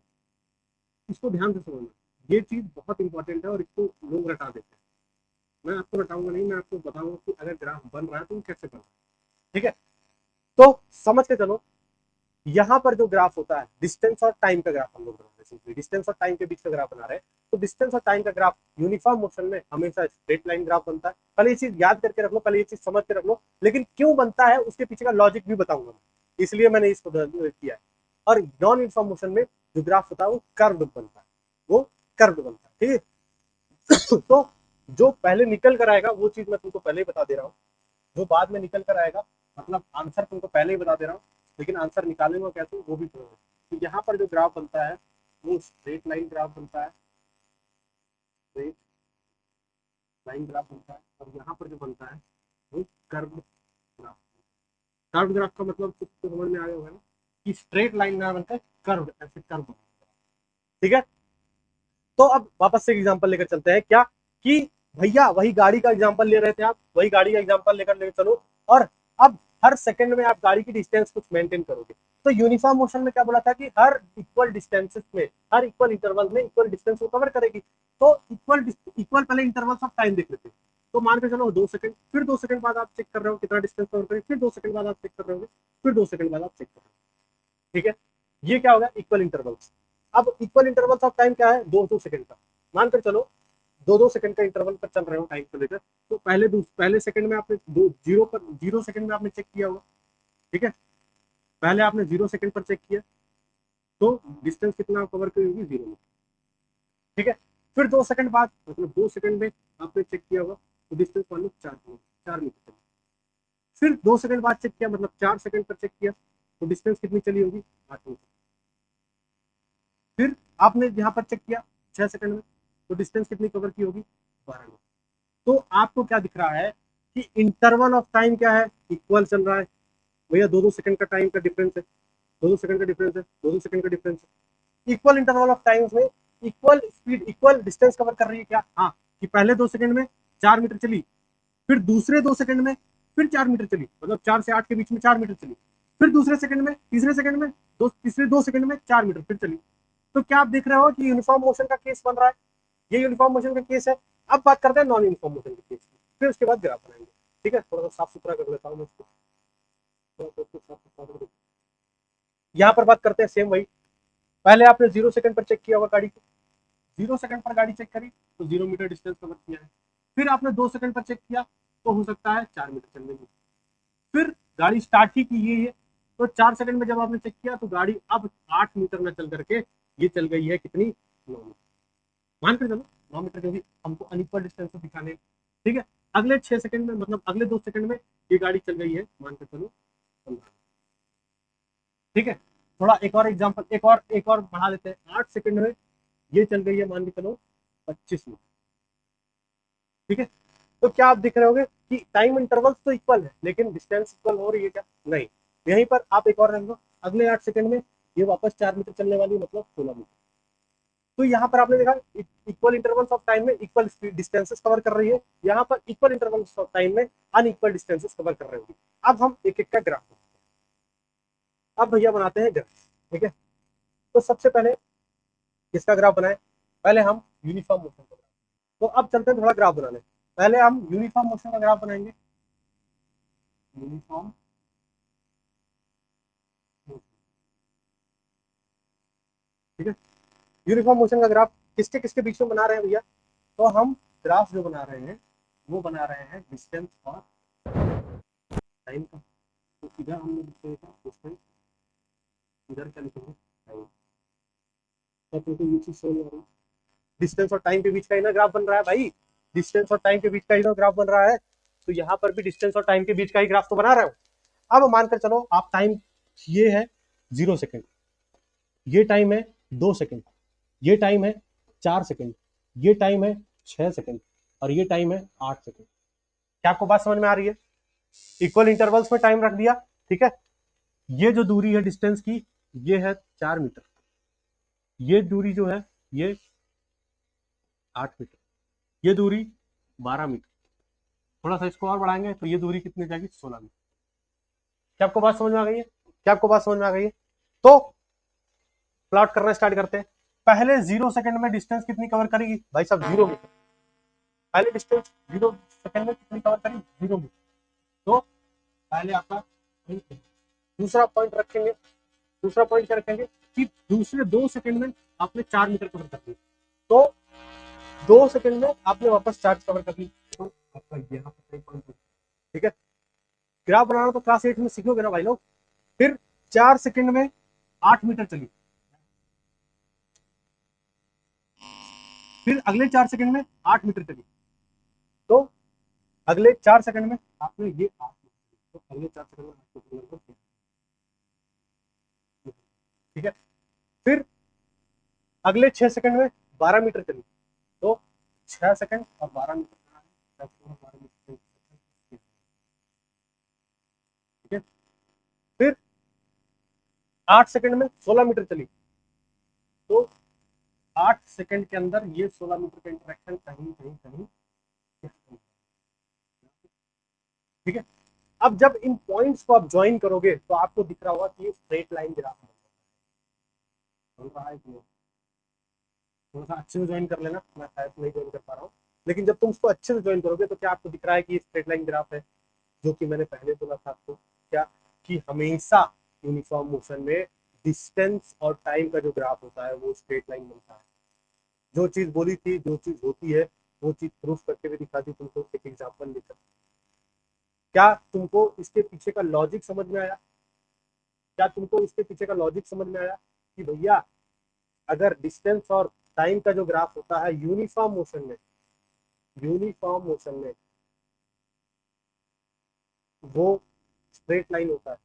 इसको ध्यान से समझना, ये चीज बहुत इंपॉर्टेंट है और इसको लोग रटा देते हैं। मैं आपको रटाऊंगा नहीं, मैं आपको बताऊंगा कि अगर ग्राफ बन रहा है तो कैसे बन रहा है, ठीक है। तो समझ के चलो, यहाँ पर जो ग्राफ होता है डिस्टेंस और टाइम का ग्राफ हम लोग बना रहे हैं, डिस्टेंस और टाइम के बीच का ग्राफ बना रहे हैं। तो डिस्टेंस और टाइम का ग्राफ यूनिफॉर्म मोशन में हमेशा स्ट्रेट लाइन ग्राफ बनता है। पहले ये चीज याद करके रख लो, पहले ये चीज समझ के रख लो, लेकिन क्यों बनता है उसके पीछे का लॉजिक भी बताऊंगा मैं, इसलिए मैंने इसको किया है। और नॉन यूनिफॉर्म मोशन में जो ग्राफ होता है वो कर्व बनता है, वो कर्व बनता है, ठीक है। तो जो पहले निकल कर आएगा वो चीज मैं तुमको पहले ही बता दे रहा हूँ, जो बाद में निकल कर आएगा, मतलब आंसर तुमको पहले ही बता दे रहा हूँ, लेकिन आंसर निकालेंगे कैसे वो भी पढ़ोगे। तो यहाँ पर जो ग्राफ बनता है वो स्ट्रेट लाइन ग्राफ बनता है, स्ट्रेट लाइन ग्राफ बनता है। और यहाँ पर जो बनता है वो कर्व ग्राफ। कर्व ग्राफ का मतलब कुछ तो समझ में आया होगा ना, कि स्ट्रेट लाइन ना बनकर कर्व, ऐसे कर्व, ठीक है। तो अब वापस से एग्जांपल लेकर चलते हैं क्या, कि भैया वही गाड़ी का एग्जांपल ले रहे थे आप, वही गाड़ी का एग्जांपल लेकर चलो, और अब हर सेकंड में आप गाड़ी की डिस्टेंस कुछ मेंटेन करोगे। तो यूनिफॉर्म मोशन में क्या बोला था कि हर इक्वल डिस्टेंसेस में, हर इक्वल इंटरवल में इक्वल डिस्टेंस को कवर करेगी। तो इक्वल पहले इंटरवल्स ऑफ टाइम देख लेते हैं। तो मान के चलो 2 सेकंड, फिर 2 सेकंड बाद आप चेक कर रहे हो कितना डिस्टेंस कवर करेगी, फिर 2 सेकंड बाद आप चेक कर रहे हो, फिर 2 सेकंड बाद आप चेक कर रहे हो, ठीक है। ये क्या होगा, इक्वल इंटरवल्स। अब इक्वल इंटरवल्स ऑफ टाइम क्या है, 2-2 सेकंड का। मानकर चलो 2-2 सेकंड का इंटरवल पर चल रहे हो टाइम को लेकर। तो पहले सेकंड में आपने 0 सेकंड में आपने चेक किया होगा, ठीक है। पहले आपने 0 सेकंड पर चेक किया, तो डिस्टेंस कितना कवर की होगी, 0 में, ठीक है। फिर 2 सेकंड बाद, मतलब 2 सेकंड में आपने चेक किया होगा, तो डिस्टेंस मान लो 4 मीटर। फिर 2 सेकंड बाद चेक किया, मतलब 4 सेकंड पर चेक किया, तो डिस्टेंस कितनी चली होगी, 8 मीटर। फिर आपने यहाँ पर चेक किया 6 सेकंड में, तो डिस्टेंस कितनी कवर की होगी, 12 मीटर। तो आपको क्या दिख रहा है कि इंटरवल ऑफ टाइम क्या है, इक्वल चल रहा है। भैया 2-2 सेकंड का टाइम का डिफरेंस है, 2-2 सेकंड का डिफरेंस है, 2-2 सेकंड का डिफरेंस है। इक्वल इंटरवल ऑफ टाइम में equal speed, equal distance cover कर रही है क्या, हाँ। कि पहले 2 सेकंड में 4 मीटर चली, फिर दूसरे 2 सेकंड में फिर 4 मीटर चली, मतलब 4 से 8 के बीच में 4 मीटर चली, फिर दूसरे सेकंड में, तीसरे सेकंड में, तीसरे 2 सेकंड में 4 मीटर फिर चली। तो क्या आप देख रहे हो कि यूनिफॉर्म मोशन का केस बन रहा है, ये यूनिफॉर्म मोशन का केस है। अब बात करते हैं नॉन यूनिफॉर्म मोशन के केस की, फिर उसके बाद ग्राफ बनाएंगे, ठीक है। थोड़ा सा साफ सुथरा कर लेता हूँ मैं इसको, यहाँ पर बात करते हैं सेम वही। पहले आपने 0 सेकंड पर चेक किया होगा गाड़ी को, 0 सेकंड पर गाड़ी चेक करी तो 0 मीटर डिस्टेंस कवर किया है। फिर आपने 2 सेकंड पर चेक किया, तो हो सकता है 4 मीटर चलने की। फिर गाड़ी स्टार्ट ही की है, तो 4 सेकंड में जब आपने चेक किया तो गाड़ी अब 8 मीटर में चल करके ये चल गई है कितनी, 9 मीटर। मान कर चलो 9 मीटर, क्योंकि हमको अनइक्वल डिस्टेंस को दिखाने, ठीक है। अगले 6 सेकंड में, मतलब अगले 2 सेकंड में ये गाड़ी चल गई है, मान कर चलो 15, ठीक है। थोड़ा एक और एग्जांपल, एक और बढ़ा लेते हैं, 8 सेकंड में ये चल गई है, मान के चलो 25 मीटर, ठीक है। तो क्या आप दिख रहे होगे कि टाइम इंटरवल तो इक्वल है, लेकिन डिस्टेंस इक्वल हो रही है क्या, नहीं। यहीं पर आप एक और रख लो, अगले 8 सेकंड में ये वापस 4 मीटर चलने वाली, मतलब 16 मीटर। तो यहाँ पर आपने देखा इक्वल इंटरवल्स ऑफ टाइम में इक्वल डिस्टेंसेस कवर कर रही है, यहाँ पर इक्वल इंटरवल्स ऑफ टाइम में अनइक्वल डिस्टेंसेस कवर कर रही होगी। अब हम एक एक का ग्राफ, अब भैया बनाते हैं ग्राफ, ठीक है। तो सबसे पहले किसका ग्राफ बनाए, पहले हम यूनिफॉर्म मोशन का ग्राफ। तो अब चलते हैं थोड़ा ग्राफ बनाने, पहले हम यूनिफॉर्म मोशन का ग्राफ बनाएंगे, यूनिफॉर्म, ठीक है। यूनिफॉर्म मोशन का ग्राफ किसके किसके बीच में बना रहे हैं भैया, तो हम ग्राफ जो बना रहे हैं वो बना रहे हैं डिस्टेंस और टाइम का, तो इधर हमने लिखेगा डिस्टेंस, इधर क्या लिखेंगे टाइम। तो तुमको ये चीज समझ आ रही है? डिस्टेंस और टाइम के बीच का ही ना ग्राफ बन रहा है भाई, डिस्टेंस और टाइम के बीच का ही ना ग्राफ बन रहा है। तो यहाँ पर भी डिस्टेंस और टाइम के बीच का ही ग्राफ तो बना रहा हूँ। अब मानकर चलो आप टाइम, ये है 0 सेकेंड, ये टाइम है 2 सेकेंड, ये टाइम है 4 सेकेंड, ये टाइम है 6 सेकेंड, और ये टाइम है 8 सेकेंड। क्या आपको बात समझ में आ रही है? इक्वल इंटरवल्स में टाइम रख दिया, ठीक है। ये जो दूरी है डिस्टेंस की, ये है 4 मीटर, ये दूरी जो है ये 8 मीटर, ये दूरी 12 मीटर, थोड़ा सा इसको और बढ़ाएंगे तो ये दूरी कितनी जाएगी 16 मीटर। क्या आपको बात समझ में आ गई है? क्या आपको बात समझ में आ गई है? तो प्लॉट करना स्टार्ट करते हैं। पहले 0 सेकंड में डिस्टेंस कितनी कवर करेगी भाई साहब? 0 मीटर। पहले डिस्टेंस 0 सेकंड में कितनी कवर करेगी? 0 मीटर। तो पहले आपका दूसरा पॉइंट रखेंगे, दूसरा पॉइंट क्या रखेंगे कि दूसरे 2 सेकंड में आपने 4 मीटर कवर कर दी, तो 2 सेकंड में आपने वापस 4 कवर कर ली, तो आपका यहाँ पर पॉइंट, ठीक है। ग्राफ बनाना तो क्लास 8 में सीखोगे ना भाई लोग। फिर 4 सेकंड में 8 मीटर चली, फिर अगले 4 सेकंड में 8 मीटर चली, तो अगले 4 सेकंड में आपने ये 8 मीटर, तो अगले 4 सेकंड में 8 मीटर, ठीक है। फिर अगले 6 सेकंड में 12 मीटर चली, तो 6 सेकंड और 12 मीटर, ठीक है। फिर 8 सेकंड में 16 मीटर चली, तो 8 सेकंड के अंदर ये 16 मीटर का इंटरेक्शन कहीं कहीं कहीं, ठीक है। अब जब इन पॉइंट्स को आप ज्वाइन करोगे तो आपको दिख रहा होगा कि ये स्ट्रेट लाइन ग्राफ बन रहा है। थोड़ा सा अच्छे से ज्वाइन कर लेना, मैं शायद नहीं ज्वाइन कर पा रहा हूँ, लेकिन जब तुम उसको अच्छे से ज्वाइन करोगे तो क्या आपको दिख रहा है कि ये स्ट्रेट लाइन ग्राफ है, जो कि मैंने पहले बोला था आपको क्या, कि हमेशा यूनिफॉर्म मोशन में डिस्टेंस और टाइम का जो ग्राफ होता है वो स्ट्रेट लाइन बनता है। जो चीज बोली थी, जो चीज होती है, वो चीज प्रूफ करके भी दिखा दी तुमको एक एग्जाम्पल लेकर। क्या तुमको इसके पीछे का लॉजिक समझ में आया? क्या तुमको इसके पीछे का लॉजिक समझ में आया कि भैया अगर डिस्टेंस और टाइम का जो ग्राफ होता है यूनिफॉर्म मोशन में, यूनिफॉर्म मोशन में वो स्ट्रेट लाइन होता है,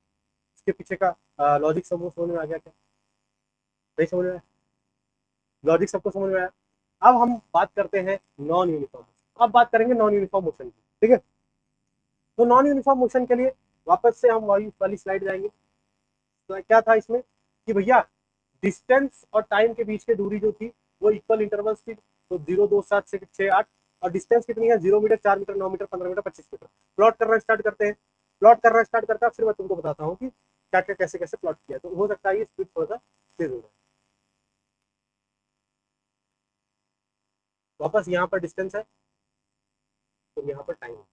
इसके पीछे का लॉजिक समझ में आ गया क्या? नहीं समझ में आया? लॉजिक सबको समझ में आया? अब हम बात करते हैं नॉन यूनिफॉर्म, अब बात करेंगे नॉन यूनिफॉर्म मोशन की, ठीक है। तो नॉन यूनिफॉर्म मोशन के लिए वापस से हम वाली स्लाइड जाएंगे। तो क्या था इसमें कि भैया डिस्टेंस और टाइम के बीच की दूरी जो थी वो इक्वल इंटरवल्स थी, तो 0, 2, 7, 6, 8, और डिस्टेंस कितनी है? 0 metre, 4 metre, 9 metre, 15 metre, 25 metre. Plot करना स्टार्ट करते हैं। प्लॉट करना स्टार्ट करता है, फिर मैं तुमको बताता हूँ कि क्या क्या कैसे कैसे प्लॉट किया, तो हो सकता है ये स्पीड थोड़ा सा तेज हो जाए। वापस यहाँ पर डिस्टेंस है, तो यहाँ पर टाइम है,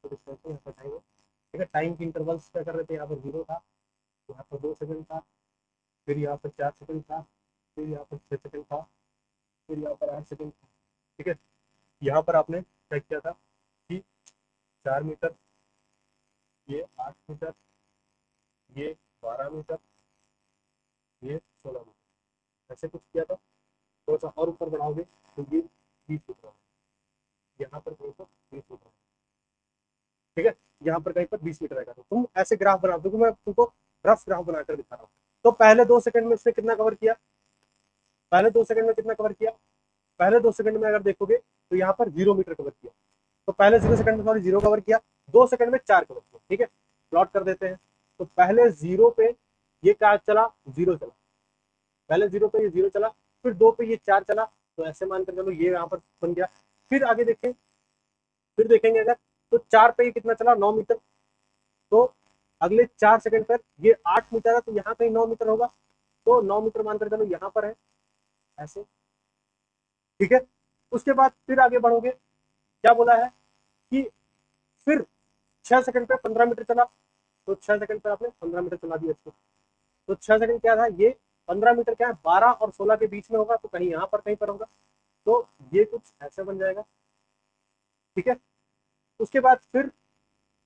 डिस्टेंस है, यहाँ पर टाइम है, ठीक है। टाइम की इंटरवल्स क्या कर रहे थे? यहाँ पर 0 था, यहाँ पर 2 सेकंड था, फिर यहाँ पर 4 सेकंड था, फिर यहाँ पर 6 सेकंड था, फिर यहाँ पर 8 सेकंड था, ठीक है। यहाँ पर आपने क्या किया था कि 4 मीटर, ये 8 मीटर, ये 12 मीटर, ये 16 मीटर, ऐसे कुछ किया था। थोड़ा सा और ऊपर बढ़ाओगे तो ये 20 मीटर, यहाँ पर कहीं पर 20 मीटर, ठीक है। यहाँ पर कहीं पर 20 मीटर आएगा, तो तुम ऐसे ग्राफ बना दो, मैं तुमको रफ ग्राफ बनाकर दिखा रहा हूँ। तो पहले 2 सेकंड में इसने कितना कवर किया? पहले 2 सेकंड में कितना कवर किया? पहले 2 सेकंड में अगर देखोगे तो यहाँ पर 0 मीटर कवर किया, तो पहले 0 सेकंड में सॉरी 0 कवर किया, 2 सेकंड में 4 कवर किया, ठीक है। प्लॉट कर देते हैं। तो पहले 0 पे ये क्या चला? 0 चला, पहले 0 पे ये 0 चला, फिर 2 पे ये 4 चला, तो ऐसे मानकर चलो ये यहाँ पर बन गया। फिर आगे देखें, फिर देखेंगे अगर, तो 4 पे ये कितना चला? 9 मीटर, तो अगले 4 सेकंड पर ये 8 मीटर है, तो यहाँ कहीं 9 मीटर होगा, तो 9 मीटर मानकर चलो यहाँ पर है, ऐसे, ठीक है। उसके बाद फिर आगे बढ़ोगे, क्या बोला है कि फिर 6 सेकंड पे 15 मीटर चला, तो 6 सेकंड पर आपने 15 मीटर चला दिया इसको, तो 6 सेकंड क्या था? ये 15 मीटर क्या है? 12 और 16 के बीच में होगा, तो कहीं यहाँ पर कहीं पर होगा, तो ये कुछ ऐसे बन जाएगा, ठीक है। उसके बाद फिर